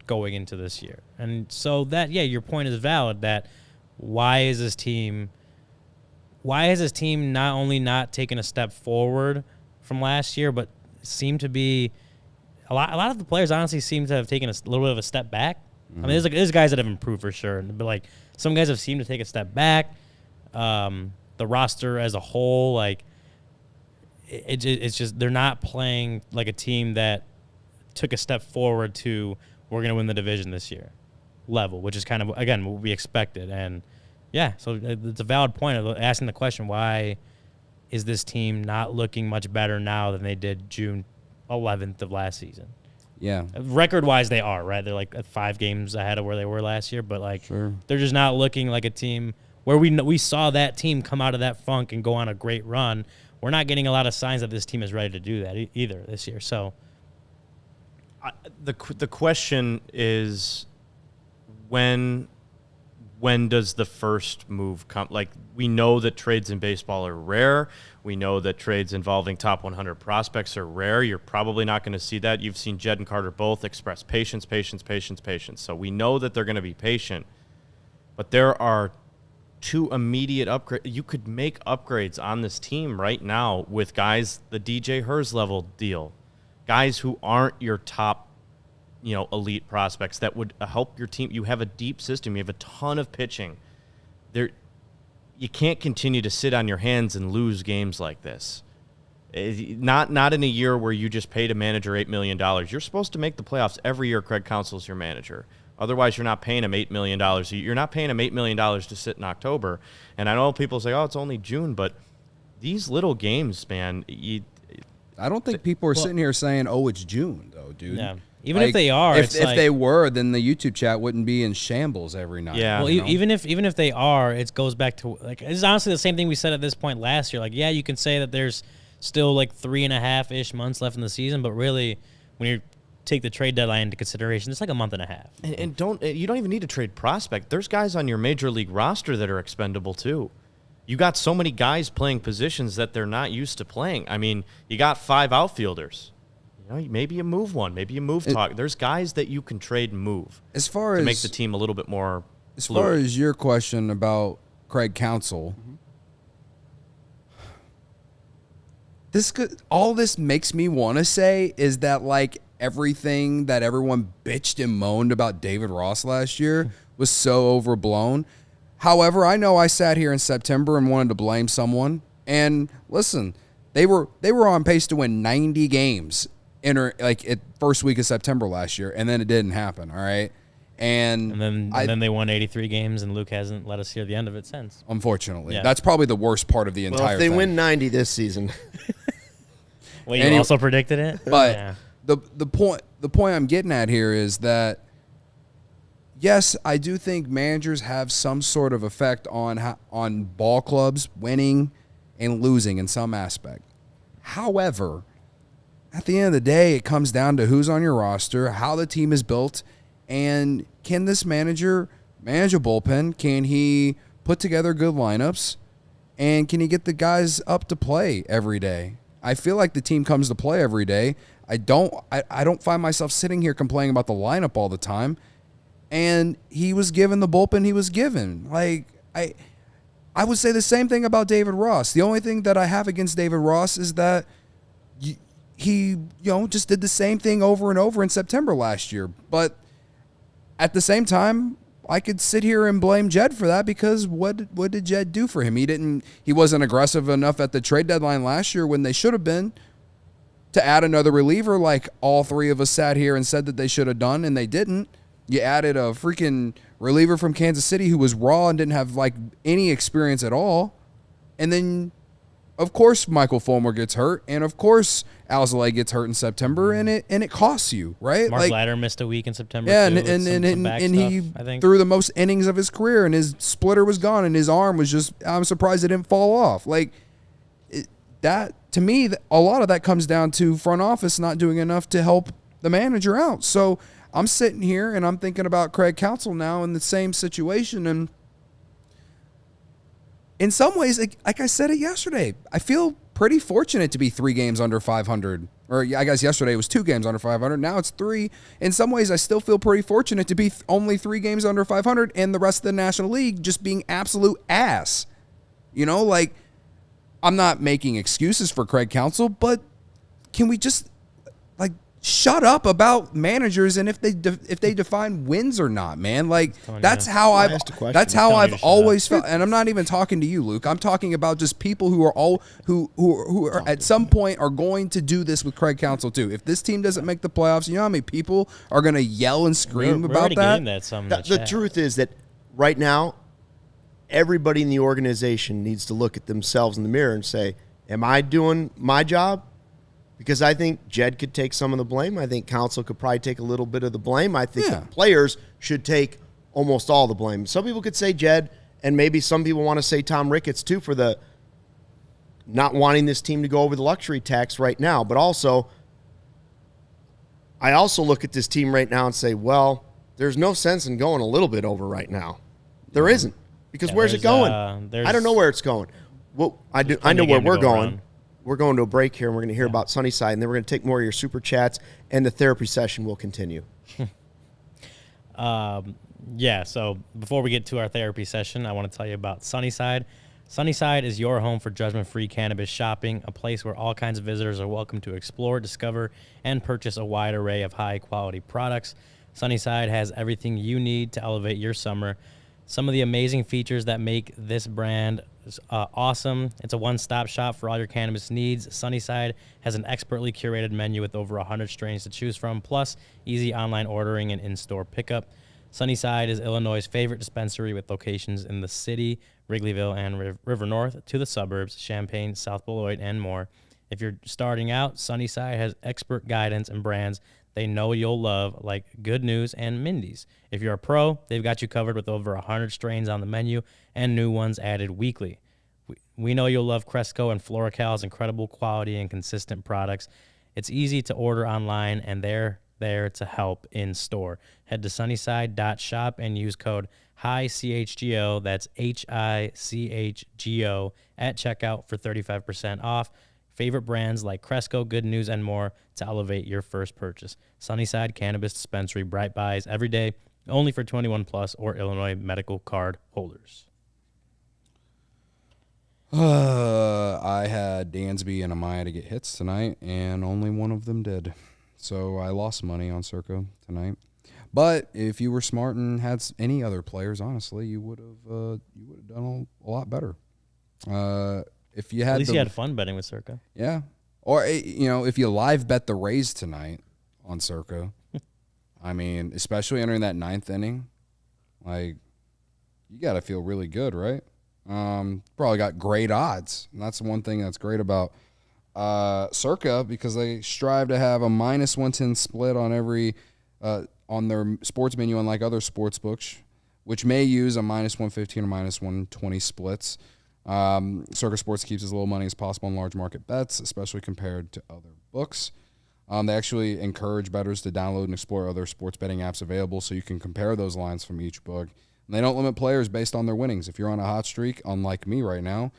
Speaker 2: going into this year. And so that, yeah, your point is valid that why is this team not only not taking a step forward from last year, but seem to be a lot of the players honestly seem to have taken a little bit of a step back. I mean, there's guys that have improved for sure, but, like, some guys have seemed to take a step back. The roster as a whole, like, it's just they're not playing like a team that took a step forward to we're going to win the division this year level, which is kind of, again, what we expected. And yeah, so it's a valid point of asking the question, why is this team not looking much better now than they did June 11th of last season?
Speaker 5: Yeah.
Speaker 2: Record-wise, they are, right? They're, like, 5 games ahead of where they were last year, but, like, they're just not looking like a team where we saw that team come out of that funk and go on a great run. We're not getting a lot of signs that this team is ready to do that either this year. So
Speaker 4: the question is, when does the first move come? Like, we know that trades in baseball are rare. We know that trades involving top 100 prospects are rare. You're probably not going to see that. You've seen Jed and Carter both express patience. So we know that they're going to be patient. But there are 2 immediate upgrades. You could make upgrades on this team right now with guys, the DJ Hers level deal, guys who aren't your top, you know, elite prospects that would help your team. You have a deep system. You have a ton of pitching. You can't continue to sit on your hands and lose games like this. Not in a year where you just paid a manager $8 million. You're supposed to make the playoffs every year. Craig Counsell's your manager. Otherwise, you're not paying him $8 million. You're not paying him $8 million to sit in October. And I know people say, oh, it's only June, but these little games, man,
Speaker 5: I don't think people are sitting here saying, oh, it's June, though, dude.
Speaker 2: yeah. Even if they are,
Speaker 5: if they were, then the YouTube chat wouldn't be in shambles every night.
Speaker 4: Yeah.
Speaker 2: Well,
Speaker 5: you know?
Speaker 2: even if they are, it goes back to, like, it's honestly the same thing we said at this point last year. Like, yeah, you can say that there's still, like, 3.5-ish months left in the season, but really, when you take the trade deadline into consideration, it's like a month and a half.
Speaker 4: And you don't even need to trade prospect. There's guys on your major league roster that are expendable too. You got so many guys playing positions that they're not used to playing. I mean, you got 5 outfielders. You know, maybe you move one, maybe you move talk. There's guys that you can trade and move
Speaker 5: as far
Speaker 4: to
Speaker 5: as
Speaker 4: make the team a little bit more
Speaker 5: as
Speaker 4: fluid.
Speaker 5: far as your question about Craig Counsell, all this makes me want to say is that, like, everything that everyone bitched and moaned about David Ross last year was so overblown. However, I know I sat here in September and wanted to blame someone. And listen, they were on pace to win 90 games at first week of September last year, and then it didn't happen. All right, and
Speaker 2: then they won 83 games, and Luke hasn't let us hear the end of it since.
Speaker 5: Unfortunately,
Speaker 2: Yeah.
Speaker 5: that's probably the worst part of the entire
Speaker 1: Well, if they
Speaker 5: thing.
Speaker 1: win 90 this season.
Speaker 2: Well, you also predicted it,
Speaker 5: But
Speaker 2: yeah.
Speaker 5: the point I'm getting at here is that yes, I do think managers have some sort of effect on ball clubs winning and losing in some aspect. However, at the end of the day, it comes down to who's on your roster, how the team is built, and can this manager manage a bullpen? Can he put together good lineups? And can he get the guys up to play every day? I feel like the team comes to play every day. I don't find myself sitting here complaining about the lineup all the time. And he was given the bullpen he was given. Like, I would say the same thing about David Ross. The only thing that I have against David Ross is that he just did the same thing over and over in September last year. But at the same time, I could sit here and blame Jed for that, because what did Jed do for him? He wasn't aggressive enough at the trade deadline last year when they should have been to add another reliever like all three of us sat here and said that they should have done, and they didn't. You added a freaking reliever from Kansas City who was raw and didn't have like any experience at all. And then, of course, Michael Fulmer gets hurt, and of course, ALLCITY gets hurt in September, and it costs you, right?
Speaker 2: Mark Ladder missed a week in September.
Speaker 5: Yeah,
Speaker 2: too,
Speaker 5: and he threw the most innings of his career, and his splitter was gone, and his arm was just. I'm surprised it didn't fall off. Like that to me, a lot of that comes down to front office not doing enough to help the manager out. So I'm sitting here and I'm thinking about Craig Counsell now in the same situation, and in some ways, like I said it yesterday, I feel pretty fortunate to be 3 games under 500. Or I guess yesterday it was 2 games under 500. Now it's 3. In some ways, I still feel pretty fortunate to be only 3 games under 500 and the rest of the National League just being absolute ass. Like, I'm not making excuses for Craig Counsell, but can we just shut up about managers and if they define wins or not, man? Like, that's how I've always felt. And I'm not even talking to you, Luke. I'm talking about just people who are who are at some point are going to do this with Craig Counsell too. If this team doesn't make the playoffs, you know how many people are going to yell and scream about that?
Speaker 1: The truth is that right now, everybody in the organization needs to look at themselves in the mirror and say, am I doing my job? Because I think Jed could take some of the blame. I think Counsell could probably take a little bit of the blame. I think the players should take almost all the blame. Some people could say Jed, and maybe some people want to say Tom Ricketts too for the not wanting this team to go over the luxury tax right now. But also, I also look at this team right now and say, well, there's no sense in going a little bit over right now. There isn't. Because where's it going? I don't know where it's going. Well, I know where we're going. We're going to a break here, and we're going to hear about Sunnyside, and then we're going to take more of your super chats, and the therapy session will continue.
Speaker 2: So before we get to our therapy session, I want to tell you about Sunnyside. Sunnyside is your home for judgment-free cannabis shopping, a place where all kinds of visitors are welcome to explore, discover, and purchase a wide array of high-quality products. Sunnyside has everything you need to elevate your summer. Some of the amazing features that make this brand awesome. It's a one-stop shop for all your cannabis needs. Sunnyside has an expertly curated menu with over 100 strains to choose from, plus easy online ordering and in-store pickup. Sunnyside is Illinois' favorite dispensary with locations in the city, Wrigleyville, and River North, to the suburbs, Champaign, South Beloit, and more. If you're starting out, Sunnyside has expert guidance and brands they know you'll love, like Good News and Mindy's. If you're a pro, they've got you covered with over 100 strains on the menu and new ones added weekly. We know you'll love Cresco and FloraCal's incredible quality and consistent products. It's easy to order online, and they're there to help in store. Head to sunnyside.shop and use code CHGO, that's HICHGO, at checkout for 35% off. Favorite brands like Cresco, Good News, and more to elevate your first purchase. Sunnyside Cannabis Dispensary, bright buys every day, only for 21 plus or Illinois medical card holders.
Speaker 5: I had Dansby and Amaya to get hits tonight, and only one of them did. So I lost money on Circa tonight. But if you were smart and had any other players, honestly, you would have done a lot better. If you had
Speaker 2: At least you had fun betting with Circa.
Speaker 5: Yeah. Or, if you live bet the Rays tonight on Circa, I mean, especially entering that 9th inning, like, you got to feel really good, right? Probably got great odds. And that's the one thing that's great about Circa, because they strive to have a -110 split on every on their sports menu, unlike other sports books, which may use a -115 or -120 splits. Circa Sports keeps as little money as possible in large market bets, especially compared to other books. They actually encourage bettors to download and explore other sports betting apps available so you can compare those lines from each book. And they don't limit players based on their winnings. If you're on a hot streak, unlike me right now,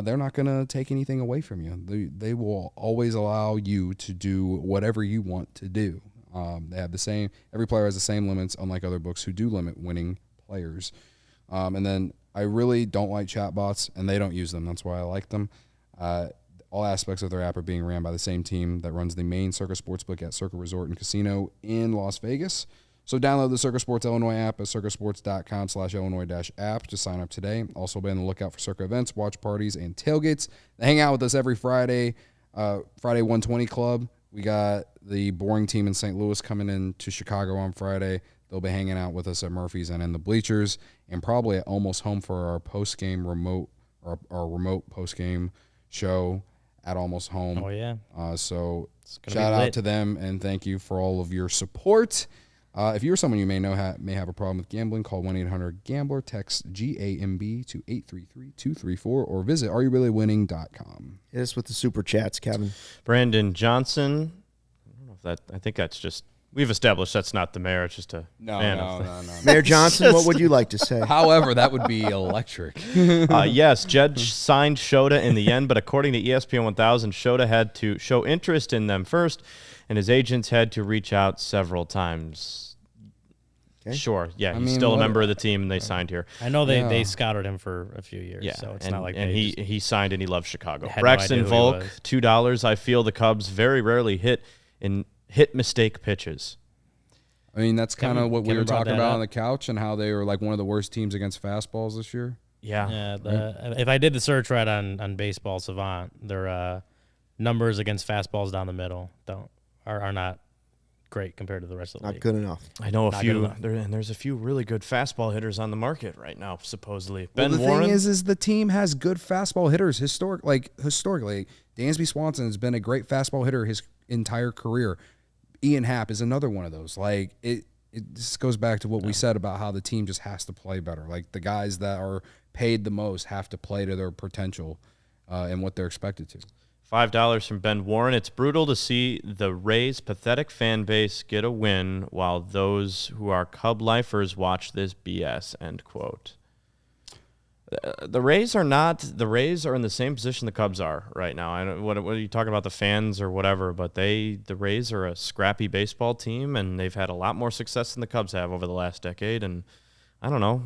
Speaker 5: they're not going to take anything away from you. They will always allow you to do whatever you want to do. They have the same. Every player has the same limits, unlike other books who do limit winning players. And then I really don't like chatbots, and they don't use them. That's why I like them. All aspects of their app are being ran by the same team that runs the main Circa Sportsbook at Circa Resort and Casino in Las Vegas. So download the Circa Sports Illinois app at circasports.com/Illinois-app to sign up today. Also be on the lookout for Circa events, watch parties, and tailgates. They hang out with us every Friday, Friday 120 Club. We got the boring team in St. Louis coming in to Chicago on Friday. They'll be hanging out with us at Murphy's and in the bleachers, and probably at Almost Home for our post-game remote, our remote post-game show at Almost Home.
Speaker 2: Oh, yeah.
Speaker 5: So shout out to them, and thank you for all of your support. If you're someone you may know may have a problem with gambling, call 1-800-GAMBLER, text GAMB to 833-234, or visit areyourreallywinning.com.
Speaker 1: Hit us with the super chats, Kevin.
Speaker 4: Brandon Johnson. I don't know if that. I think that's just. We've established that's not the mayor. It's just a fan of the,
Speaker 1: Mayor Johnson, what would you like to say?
Speaker 5: However, that would be electric.
Speaker 4: Yes, Jed signed Shota in the end, but according to ESPN 1000, Shota had to show interest in them first, and his agents had to reach out several times. Okay. Sure, yeah, he's still a member of the team, and they signed here.
Speaker 2: I know they scouted him for a few years, so it's not like
Speaker 4: he signed and he loves Chicago. Braxton Volk, $2. I feel the Cubs very rarely hit mistake pitches.
Speaker 5: I mean, that's kind of what we were talking about on the couch, and how they were like one of the worst teams against fastballs this year.
Speaker 2: Yeah. If I did the search right on Baseball Savant, their numbers against fastballs down the middle are not great compared to the rest of the league.
Speaker 1: Not good enough.
Speaker 4: I know there's a few really good fastball hitters on the market right now, supposedly.
Speaker 5: Well,
Speaker 4: Ben
Speaker 5: the
Speaker 4: Warren,
Speaker 5: thing is the team has good fastball hitters. Historically, Dansby Swanson has been a great fastball hitter his entire career. Ian Happ is another one of those. Like it just goes back to what we said about how the team just has to play better. Like the guys that are paid the most have to play to their potential and what they're expected to.
Speaker 4: $5 from Ben Warren. It's brutal to see the Rays' pathetic fan base get a win while those who are Cub lifers watch this BS, end quote. The Rays are in the same position the Cubs are right now. I don't, what are you talking about, the fans or whatever, but the Rays are a scrappy baseball team, and they've had a lot more success than the Cubs have over the last decade, and I don't know.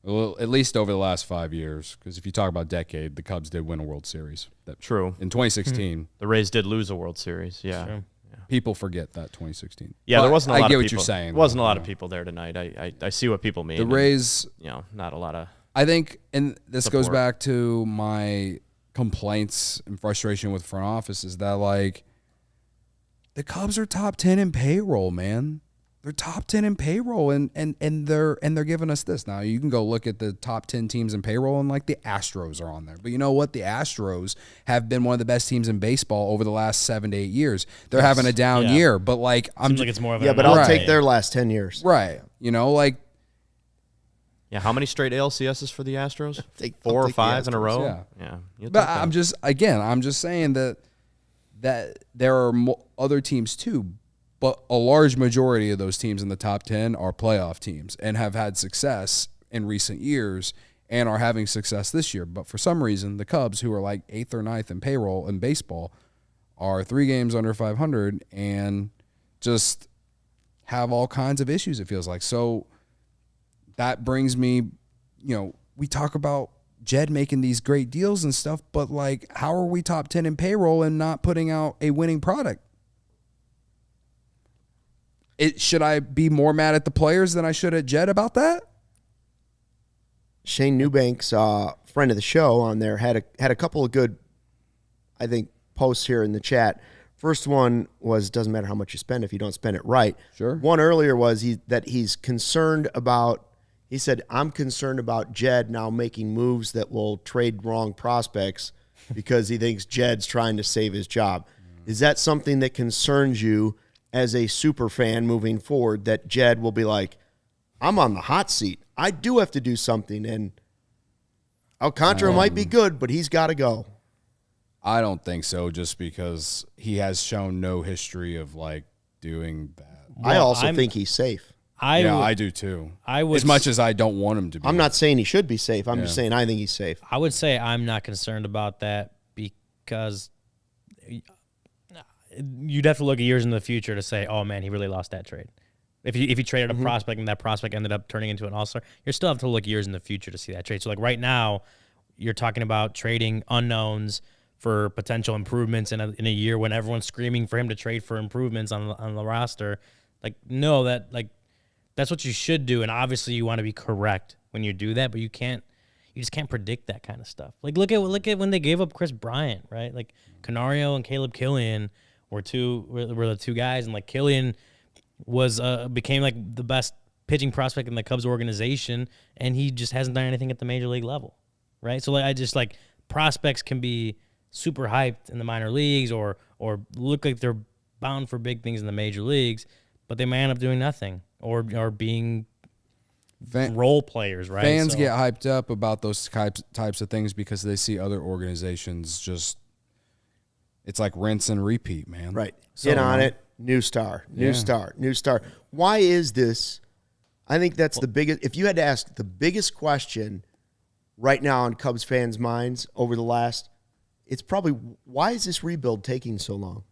Speaker 5: Well, at least over the last 5 years, because if you talk about decade, the Cubs did win a World Series.
Speaker 4: True.
Speaker 5: In 2016.
Speaker 4: The Rays did lose a World Series, yeah.
Speaker 2: Sure.
Speaker 5: People forget that 2016.
Speaker 4: Yeah, there wasn't a lot of people.
Speaker 5: I get what you're saying.
Speaker 4: There wasn't a lot of people there tonight. I see what people mean.
Speaker 5: The Rays,
Speaker 4: not a lot of
Speaker 5: I think, and this
Speaker 4: support.
Speaker 5: goes back to my complaints and frustration with front office, is that, like, the Cubs are top 10 in payroll, man. They're top 10 in payroll, and they're giving us this. Now, you can go look at the top 10 teams in payroll, and like the Astros are on there. But you know what? The Astros have been one of the best teams in baseball over the last 7 to 8 years. They're having a down year, but like
Speaker 2: Seems like it's more of
Speaker 1: but I'll take their last 10 years.
Speaker 5: Right. You know, like.
Speaker 4: Yeah, how many straight ALCSs for the Astros?
Speaker 1: I'll take
Speaker 4: 4 or 5 in a row?
Speaker 5: Yeah.
Speaker 4: But
Speaker 5: I'm just saying that there are other teams too, but a large majority of those teams in the top 10 are playoff teams and have had success in recent years and are having success this year. But for some reason, the Cubs, who are like 8th or 9th in payroll in baseball, are 3 games under 500 and just have all kinds of issues, it feels like. So that brings me, we talk about Jed making these great deals and stuff, but like, how are we top 10 in payroll and not putting out a winning product? Should I be more mad at the players than I should at Jed about that?
Speaker 1: Shane Newbank's friend of the show on there had a couple of good, I think, posts here in the chat. First one was, doesn't matter how much you spend if you don't spend it right.
Speaker 5: Sure.
Speaker 1: One earlier was that he's concerned about, he said, I'm concerned about Jed now making moves that will trade wrong prospects because he thinks Jed's trying to save his job. Is that something that concerns you as a super fan moving forward that Jed will be like, I'm on the hot seat. I do have to do something, and Alcantara might be good, but he's got to go.
Speaker 3: I don't think so, just because he has shown no history of like doing that.
Speaker 1: I also think he's safe.
Speaker 3: I do too. As much as I don't want him to be.
Speaker 1: I'm not saying he should be safe. I'm just saying I think he's safe.
Speaker 2: I would say I'm not concerned about that because you'd have to look at years in the future to say, oh, man, he really lost that trade. If you traded a prospect and that prospect ended up turning into an all-star, you still have to look years in the future to see that trade. So, like, right now, you're talking about trading unknowns for potential improvements in a year when everyone's screaming for him to trade for improvements on the roster. Like, no, that's what you should do, and obviously you want to be correct when you do that, but you just can't predict that kind of stuff. Like look at when they gave up Chris Bryant, right? Like Canario and Caleb Killian were the two guys, and like Killian was became like the best pitching prospect in the Cubs organization, and he just hasn't done anything at the major league level, right? So like I just like prospects can be super hyped in the minor leagues or look like they're bound for big things in the major leagues, but they may end up doing nothing. Or being role players, right?
Speaker 5: Fans get hyped up about those types of things because they see other organizations just, it's like rinse and repeat, man.
Speaker 1: Right. Get on it. New star. Why is this? I think that's the biggest. If you had to ask the biggest question right now on Cubs fans' minds over the last, it's probably, why is this rebuild taking so long?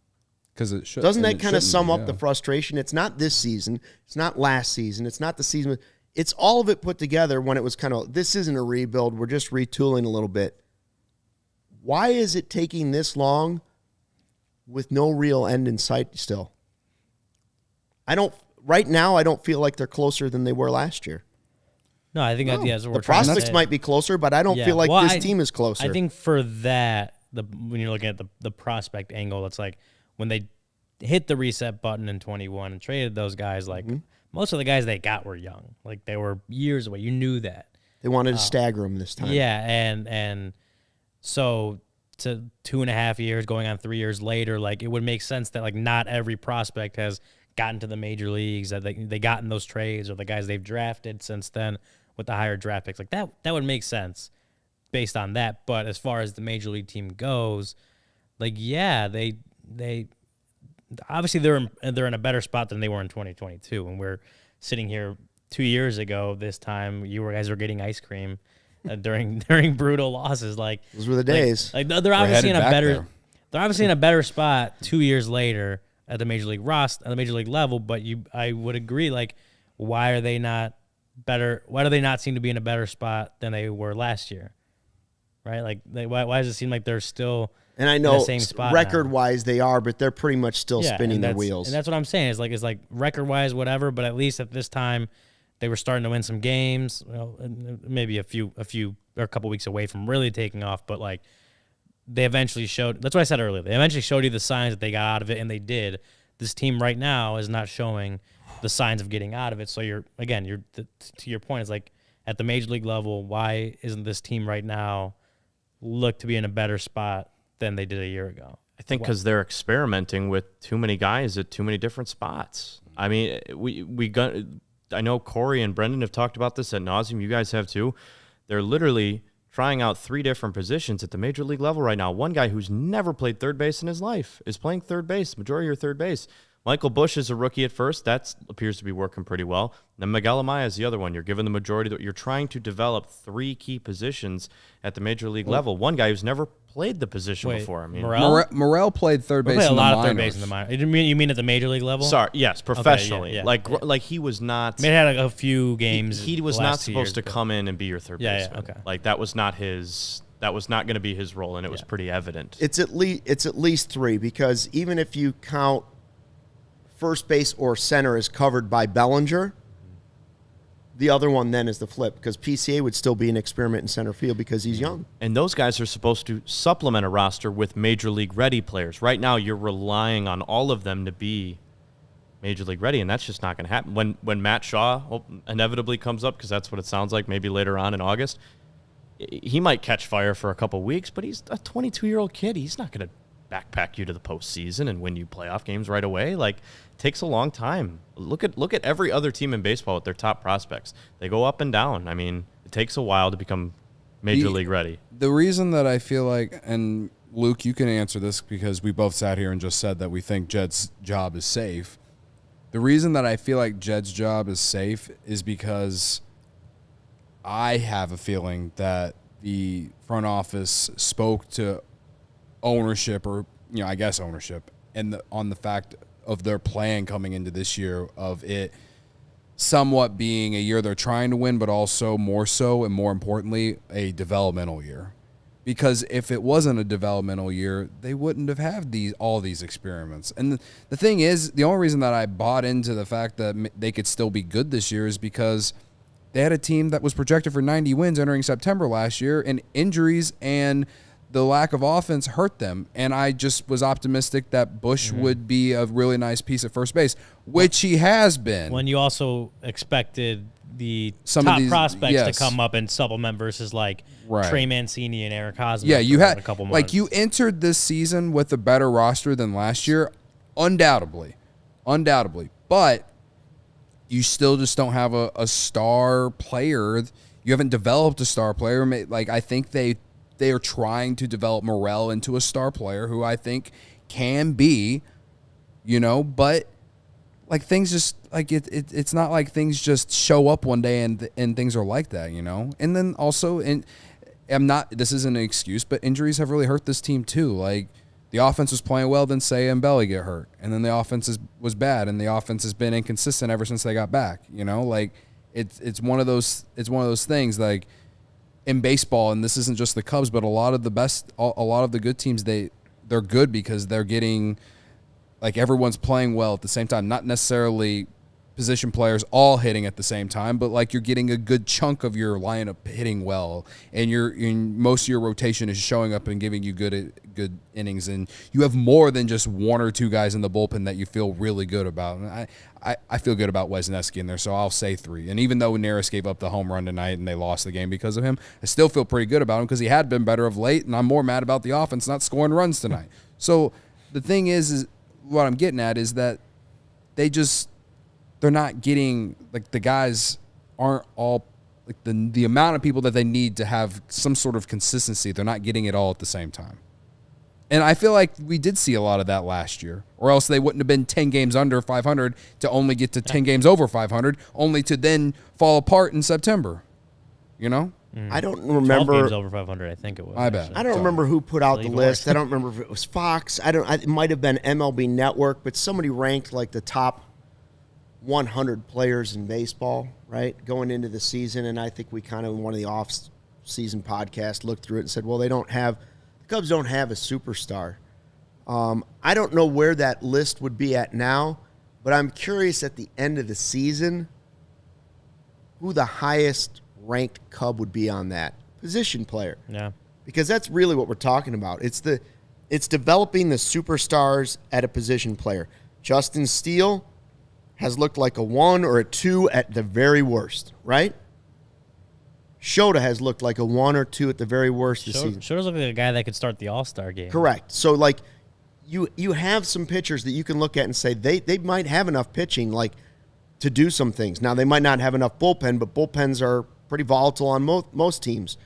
Speaker 5: Because it should.
Speaker 1: Doesn't that kind of sum up the frustration? It's not this season. It's not last season. It's not the season. It's all of it put together when it was kind of, this isn't a rebuild. We're just retooling a little bit. Why is it taking this long with no real end in sight still? Right now, I don't feel like they're closer than they were last year.
Speaker 2: No, I think that's what we're
Speaker 1: the
Speaker 2: trying to
Speaker 1: prospects
Speaker 2: say.
Speaker 1: might be closer, but I don't feel like this team is closer.
Speaker 2: I think for that, when you're looking at the prospect angle, it's like, when they hit the reset button in 21 and traded those guys, like most of the guys they got were young. Like they were years away. You knew that.
Speaker 1: They wanted to stagger them this time.
Speaker 2: Yeah, and so to 2.5 years, going on 3 years later, like it would make sense that like not every prospect has gotten to the major leagues, that they got in those trades, or the guys they've drafted since then with the higher draft picks. Like that would make sense based on that. But as far as the major league team goes, like yeah, they obviously they're in a better spot than they were in 2022. When we're sitting here 2 years ago, this time you guys were getting ice cream during brutal losses. Like
Speaker 1: those were the days.
Speaker 2: Like they're obviously in a better. They're obviously in a better spot 2 years later at the major league roster, at the major league level. But I would agree. Like, why are they not better? Why do they not seem to be in a better spot than they were last year? Right? Like, why does it seem like they're still?
Speaker 1: And I know
Speaker 2: same spot
Speaker 1: record-wise they are, but they're pretty much still spinning their wheels.
Speaker 2: And that's what I'm saying. It's like record-wise, whatever. But at least at this time, they were starting to win some games. Well, maybe a few or a couple weeks away from really taking off. But like they eventually showed. That's what I said earlier. They eventually showed you the signs that they got out of it, and they did. This team right now is not showing the signs of getting out of it. So you're to your point. It's like at the major league level, why isn't this team right now look to be in a better spot than they did a year ago?
Speaker 4: I think because they're experimenting with too many guys at too many different spots. I mean, I know Corey and Brendan have talked about this ad nauseum. You guys have too. They're literally trying out 3 different positions at the major league level right now. One guy who's never played third base in his life is playing third base, majority of third base. Michael Busch is a rookie at first. That appears to be working pretty well. Then Miguel Amaya is the other one. You're given the majority. You're trying to develop 3 key positions at the major league level. One guy who's never played the position before. I mean,
Speaker 5: Morel played third base in the minors. A lot of third base in the
Speaker 2: minors. You mean at the major league level?
Speaker 4: Sorry, yes, professionally.
Speaker 2: Okay, yeah.
Speaker 4: Like he was not.
Speaker 2: I mean, he had a few games.
Speaker 4: He was not supposed to come in and be your third baseman.
Speaker 2: Okay.
Speaker 4: Like that was not his. That was not going to be his role, and it was pretty evident.
Speaker 1: It's at least 3, because even if you count first base or center is covered by Bellinger, the other one then is the flip, because PCA would still be an experiment in center field because he's young.
Speaker 4: And those guys are supposed to supplement a roster with major league ready players. Right now, you're relying on all of them to be major league ready, and that's just not going to happen. When Matt Shaw inevitably comes up, because that's what it sounds like, maybe later on in August, he might catch fire for a couple weeks, but he's a 22-year-old kid. He's not going to backpack you to the postseason and win you playoff games right away. Like, it takes a long time. Look at every other team in baseball with their top prospects. They go up and down. I mean, it takes a while to become major league ready.
Speaker 5: The reason that I feel like, and Luke, you can answer this because we both sat here and just said that we think Jed's job is safe. The reason that I feel like Jed's job is safe is because I have a feeling that the front office spoke to ownership, or I guess ownership, and on the fact of their plan coming into this year of it somewhat being a year they're trying to win, but also more so and more importantly a developmental year. Because if it wasn't a developmental year, they wouldn't have had all these experiments. And the thing is, the only reason that I bought into the fact that they could still be good this year is because they had a team that was projected for 90 wins entering September last year, and injuries and the lack of offense hurt them. And I just was optimistic that Bush would be a really nice piece at first base, which he has been.
Speaker 2: When you also expected the
Speaker 5: Some
Speaker 2: top
Speaker 5: of these,
Speaker 2: prospects
Speaker 5: yes.
Speaker 2: to come up and supplement versus like
Speaker 5: Right.
Speaker 2: Trey Mancini and Eric Hosmer.
Speaker 5: Yeah, you had
Speaker 2: a couple months.
Speaker 5: like you entered this season with a better roster than last year, undoubtedly. But you still just don't have a star player. You haven't developed a star player. Like, I think they are trying to develop Morel into a star player who I think can be, but like things just like it's not like things just show up one day and things are like that, And then also, this isn't an excuse, but injuries have really hurt this team too. Like, the offense was playing well, then Seiya and Belly get hurt, and then the offense was bad, and the offense has been inconsistent ever since they got back. Like it's one of those things like in baseball, and this isn't just the Cubs, but a lot of the good teams they're good because they're getting like everyone's playing well at the same time, not necessarily position players all hitting at the same time, but like you're getting a good chunk of your lineup hitting well, and most of your rotation is showing up and giving you good innings, and you have more than just one or two guys in the bullpen that you feel really good about. And I feel good about Wesneski in there, so I'll say 3. And even though Neris gave up the home run tonight and they lost the game because of him, I still feel pretty good about him because he had been better of late, and I'm more mad about the offense not scoring runs tonight. So the thing is what I'm getting at is that they're not getting, like, the guys aren't all, like, the amount of people that they need to have some sort of consistency, they're not getting it all at the same time. And I feel like we did see a lot of that last year, or else they wouldn't have been 10 games under 500 to only get to 10 games over 500, only to then fall apart in September,
Speaker 1: I don't
Speaker 2: 12
Speaker 1: remember.
Speaker 2: games over 500, I think it was.
Speaker 5: I bet.
Speaker 2: actually.
Speaker 1: I don't remember who put out the
Speaker 2: Even
Speaker 1: list.
Speaker 2: worse.
Speaker 1: I don't remember if it was Fox. It might have been MLB Network, but somebody ranked like the top 100 players in baseball, right, going into the season. And I think we kind of, in one of the off-season podcasts, looked through it and said, well, the Cubs don't have a superstar. I don't know where that list would be at now, but I'm curious at the end of the season who the highest ranked Cub would be on that position player.
Speaker 2: Yeah.
Speaker 1: Because that's really what we're talking about. It's developing the superstars at a position player. Justin Steele has looked like a 1 or a 2 at the very worst, right? Shota has looked like a 1 or 2 at the very worst this season.
Speaker 2: Shota's looking like a guy that could start the All-Star game.
Speaker 1: Correct. So, like, you have some pitchers that you can look at and say they might have enough pitching, like, to do some things. Now, they might not have enough bullpen, but bullpens are pretty volatile on most teams.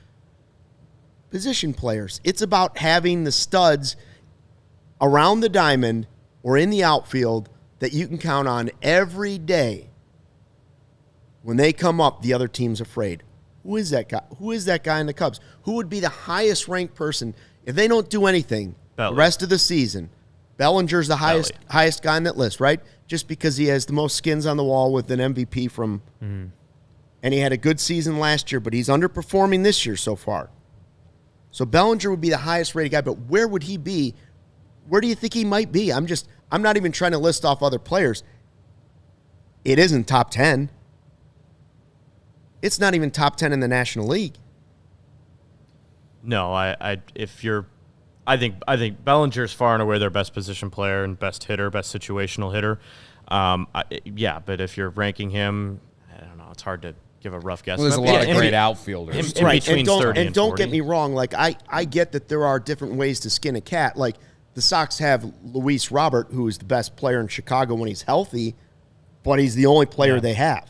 Speaker 1: Position players, it's about having the studs around the diamond or in the outfield that you can count on every day. When they come up, the other team's afraid. Who is that guy? Who is that guy in the Cubs? Who would be the highest ranked person if they don't do anything the rest of the season? Bellinger's the highest guy on that list, right? Just because he has the most skins on the wall with an MVP from and he had a good season last year, but he's underperforming this year so far. So Bellinger would be the highest rated guy, but where would he be? Where do you think he might be? I'm not even trying to list off other players. It isn't top 10. It's not even top 10 in the National League.
Speaker 4: No, I think Bellinger's far and away their best position player and best hitter, best situational hitter. But if you're ranking him, I don't know, it's hard to give a rough guess.
Speaker 5: Well, there's a lot of great outfielders.
Speaker 4: In between 30
Speaker 1: and don't
Speaker 4: 40.
Speaker 1: get me wrong. Like I get that there are different ways to skin a cat. Like the Sox have Luis Robert, who is the best player in Chicago when he's healthy, but he's the only player they have.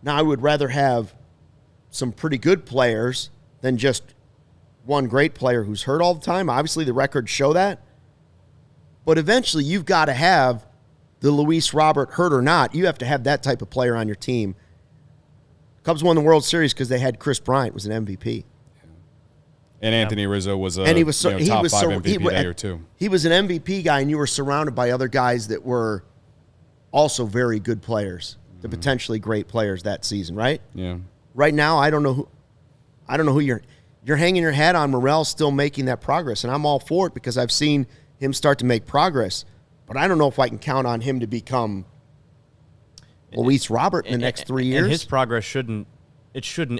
Speaker 1: Now, I would rather have some pretty good players than just one great player who's hurt all the time. Obviously, the records show that. But eventually, you've got to have the Luis Robert, hurt or not, you have to have that type of player on your team. Cubs won the World Series because they had Chris Bryant was an MVP.
Speaker 3: And Anthony Rizzo was a
Speaker 1: And he was
Speaker 3: top 5 MVP that year, too.
Speaker 1: He was an MVP guy, and you were surrounded by other guys that were also very good players, the potentially great players that season, right?
Speaker 3: Yeah.
Speaker 1: Right now, I don't know who you're hanging your hat on. Morel's still making that progress, and I'm all for it because I've seen him start to make progress. But I don't know if I can count on him to become Luis Robert in the next 3 years.
Speaker 4: And his progress shouldn't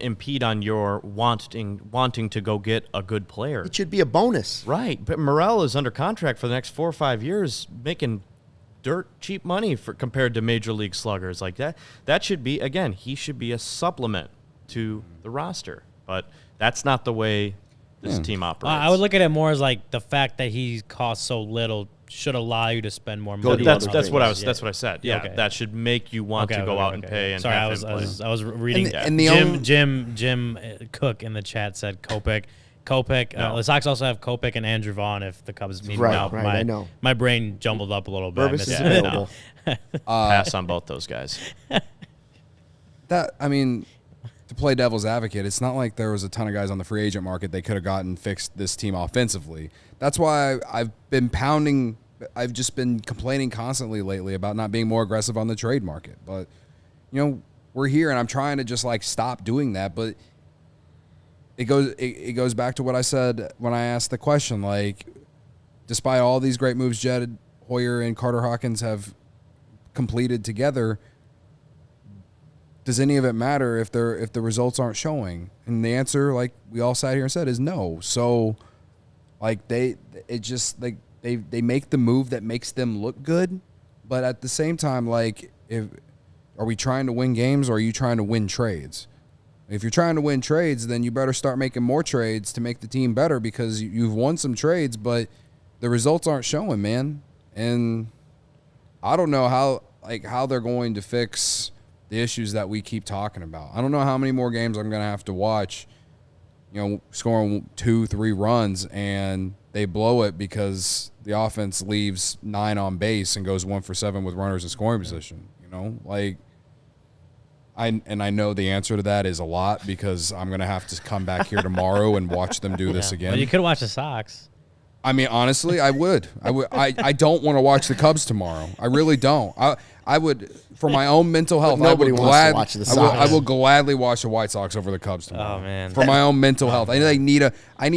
Speaker 4: impede on your wanting to go get a good player.
Speaker 1: It should be a bonus.
Speaker 4: Right, but Morel is under contract for the next 4 or 5 years, making dirt cheap money compared to major league sluggers like that. That should be, again, he should be a supplement to the roster. But that's not the way this team operates.
Speaker 2: I would look at it more as like the fact that he costs so little should allow you to spend more money.
Speaker 4: That's what I said. Yeah,
Speaker 2: Okay.
Speaker 4: that should make you want to go out and pay. And
Speaker 2: sorry,
Speaker 4: have
Speaker 2: I was reading. Jim Cook in the chat said Kopech. The Sox also have Kopech and Andrew Vaughn if the Cubs need him out.
Speaker 1: Right, I know.
Speaker 2: My brain jumbled up a little bit.
Speaker 1: Purvis is available.
Speaker 4: Pass on both those guys.
Speaker 5: To play devil's advocate, it's not like there was a ton of guys on the free agent market they could have gotten fixed this team offensively. That's why I've just been complaining constantly lately about not being more aggressive on the trade market. But, we're here, and I'm trying to just, stop doing that. But it goes back to what I said when I asked the question. Despite all these great moves Jed Hoyer and Carter Hawkins have completed together, does any of it matter if the results aren't showing? And the answer, like we all sat here and said, is no. So, they make the move that makes them look good, but at the same time, are we trying to win games or are you trying to win trades? If you're trying to win trades, then you better start making more trades to make the team better because you've won some trades, but the results aren't showing, man. And I don't know how they're going to fix the issues that we keep talking about. I don't know how many more games I'm going to have to watch, scoring 2-3 runs and they blow it because the offense leaves 9 on base and goes 1 for 7 with runners in scoring position. I know the answer to that is a lot because I'm going to have to come back here tomorrow and watch them do this again.
Speaker 2: Well, you could watch the Sox.
Speaker 5: I mean, honestly, I would. I don't want to watch the Cubs tomorrow. I really don't. I would, for my own mental health.
Speaker 1: Nobody wants to watch the Sox.
Speaker 5: I will gladly watch the White Sox over the Cubs tomorrow.
Speaker 2: Oh man,
Speaker 5: for my own mental health. I need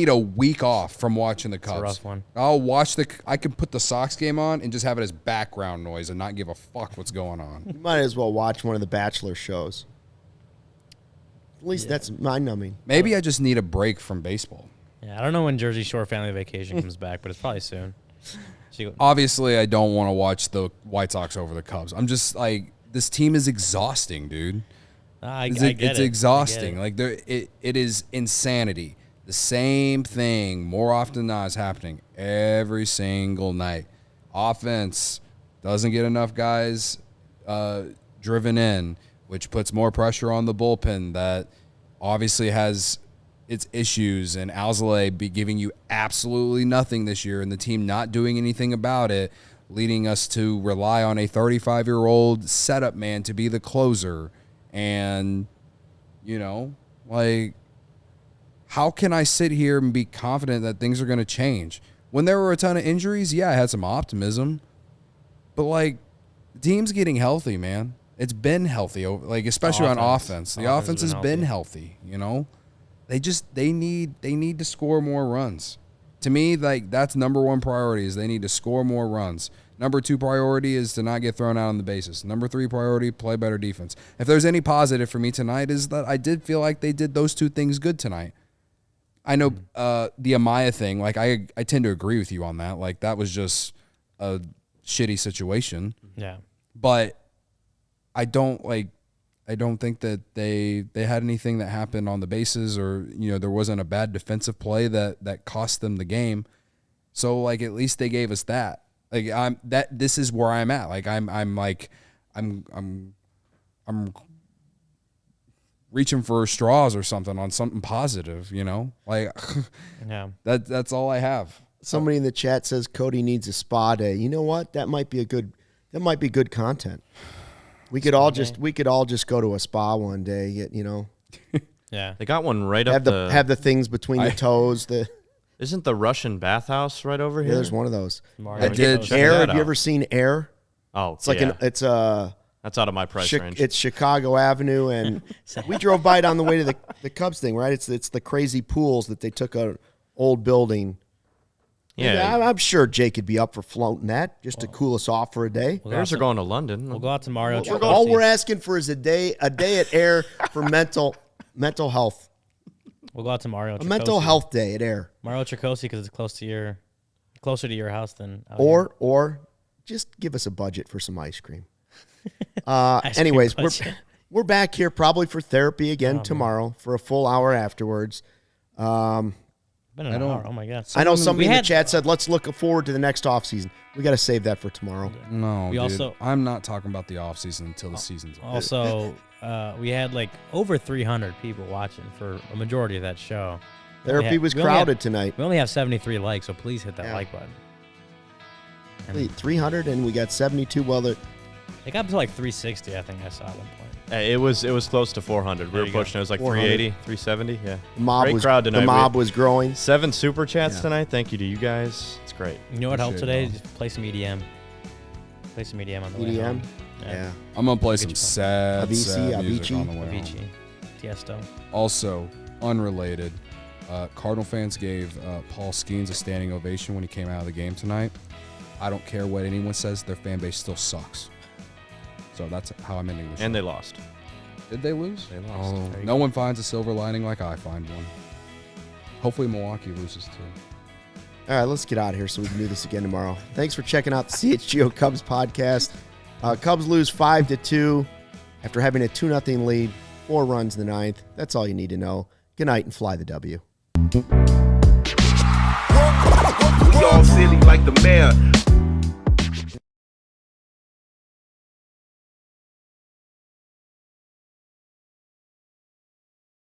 Speaker 5: a week off from watching the Cubs.
Speaker 2: It's a rough one.
Speaker 5: I could put the Sox game on and just have it as background noise and not give a fuck what's going on.
Speaker 1: You might as well watch one of the Bachelor shows. At least that's mind-numbing.
Speaker 5: Maybe I just need a break from baseball.
Speaker 2: Yeah, I don't know when Jersey Shore Family Vacation comes back, but it's probably soon.
Speaker 5: Obviously, I don't want to watch the White Sox over the Cubs. I'm just this team is exhausting, dude. It's exhausting. It is insanity. The same thing more often than not is happening every single night. Offense doesn't get enough guys driven in, which puts more pressure on the bullpen that obviously has its issues, and ALLCITY be giving you absolutely nothing this year and the team not doing anything about it, leading us to rely on a 35-year-old setup man to be the closer. And, how can I sit here and be confident that things are going to change? When there were a ton of injuries, yeah, I had some optimism. But, the team's getting healthy, man. It's been healthy, especially on offense. The offense has been healthy, They need to score more runs. To me, that's number one priority is they need to score more runs. Number 2 priority is to not get thrown out on the bases. Number 3 priority, play better defense. If there's any positive for me tonight is that I did feel like they did those 2 things good tonight. I know the Amaya thing, I tend to agree with you on that. That was just a shitty situation.
Speaker 2: Yeah.
Speaker 5: But I don't think that they had anything that happened on the bases or, there wasn't a bad defensive play that cost them the game. So like at least they gave us that. Like this is where I'm at. Like I'm reaching for straws or something on something positive, you know? Like
Speaker 2: Yeah.
Speaker 5: that's all I have.
Speaker 1: Somebody in the chat says Cody needs a spa day. You know what? That might be good content. We could all just go to a spa one day, you know.
Speaker 2: Yeah.
Speaker 4: They got one right
Speaker 1: Have
Speaker 4: up
Speaker 1: the things between the toes.
Speaker 4: Isn't the Russian bathhouse right over here?
Speaker 1: Yeah, there's one of those.
Speaker 2: Mario
Speaker 5: did-
Speaker 2: Chico's-
Speaker 4: Check
Speaker 1: Air,
Speaker 4: that
Speaker 1: have you
Speaker 4: out.
Speaker 1: ever seen Air?
Speaker 4: Oh,
Speaker 1: It's like
Speaker 4: that's out of my price range.
Speaker 1: It's Chicago Avenue, and we drove by it on the way to the Cubs thing, right? It's the crazy pools that they took an old building.
Speaker 4: Yeah,
Speaker 1: I'm sure Jake could be up for floating that just to cool us off for a day.
Speaker 4: Bears are going to London.
Speaker 2: We'll go out to Mario Chico's.
Speaker 1: All we're asking for is a day at Air for mental health.
Speaker 2: We'll go out to Mario
Speaker 1: A
Speaker 2: Chico's.
Speaker 1: mental health day at Air.
Speaker 2: Mario Chico's because it's closer to your house than out here.
Speaker 1: Or just give us a budget for some ice cream.
Speaker 2: Ice cream
Speaker 1: Anyways,
Speaker 2: budget.
Speaker 1: we're back here probably for therapy again tomorrow for a full hour afterwards.
Speaker 2: Been an hour. Oh my god.
Speaker 1: I know somebody
Speaker 2: we
Speaker 1: in the
Speaker 2: had-
Speaker 1: chat said let's look forward to the next offseason. We got to save that for tomorrow.
Speaker 5: No,
Speaker 2: We
Speaker 5: dude.
Speaker 2: also-
Speaker 5: I'm not talking about the offseason until the season's over.
Speaker 2: Also, we had like over 300 people watching for a majority of that show.
Speaker 1: Therapy was crowded tonight.
Speaker 2: We only have 73 likes, so please hit that like button. And
Speaker 1: 300 and we got 72. Well,
Speaker 2: it got up to like 360, I think I saw at one point.
Speaker 4: It was close to 400. We
Speaker 2: There
Speaker 4: were
Speaker 2: you go.
Speaker 4: pushing. It was like
Speaker 1: 400.
Speaker 4: 380, 370. Yeah.
Speaker 1: the mob
Speaker 4: Great
Speaker 1: was
Speaker 4: crowd tonight.
Speaker 1: the mob was growing.
Speaker 4: 7 super chats
Speaker 1: Yeah.
Speaker 4: tonight. Thank you to you guys. It's great.
Speaker 2: You know what helped
Speaker 5: Appreciate
Speaker 2: today?
Speaker 5: it,
Speaker 2: Just play some EDM. Play some EDM on the way
Speaker 1: EDM.
Speaker 2: home.
Speaker 1: Yeah.
Speaker 5: I'm gonna play some
Speaker 2: you
Speaker 5: sad
Speaker 1: Avicii,
Speaker 5: music
Speaker 1: Avicii.
Speaker 5: on the way home.
Speaker 2: Avicii, Tiesto.
Speaker 5: Also, unrelated, Cardinal fans gave Paul Skeens a standing ovation when he came out of the game tonight. I don't care what anyone says; their fan base still sucks. So that's how I'm ending this.
Speaker 4: And they lost.
Speaker 5: Did they lose?
Speaker 4: They lost.
Speaker 5: Oh,
Speaker 2: There you
Speaker 5: no
Speaker 2: go.
Speaker 5: one finds a silver lining like I find one. Hopefully, Milwaukee loses too.
Speaker 1: All right, let's get out of here so we can do this again tomorrow. Thanks for checking out the CHGO Cubs podcast. Cubs lose 5-2 after having a 2-0 lead, 4 runs in the ninth. That's all you need to know. Good night and fly the W.
Speaker 6: We all silly like the mayor.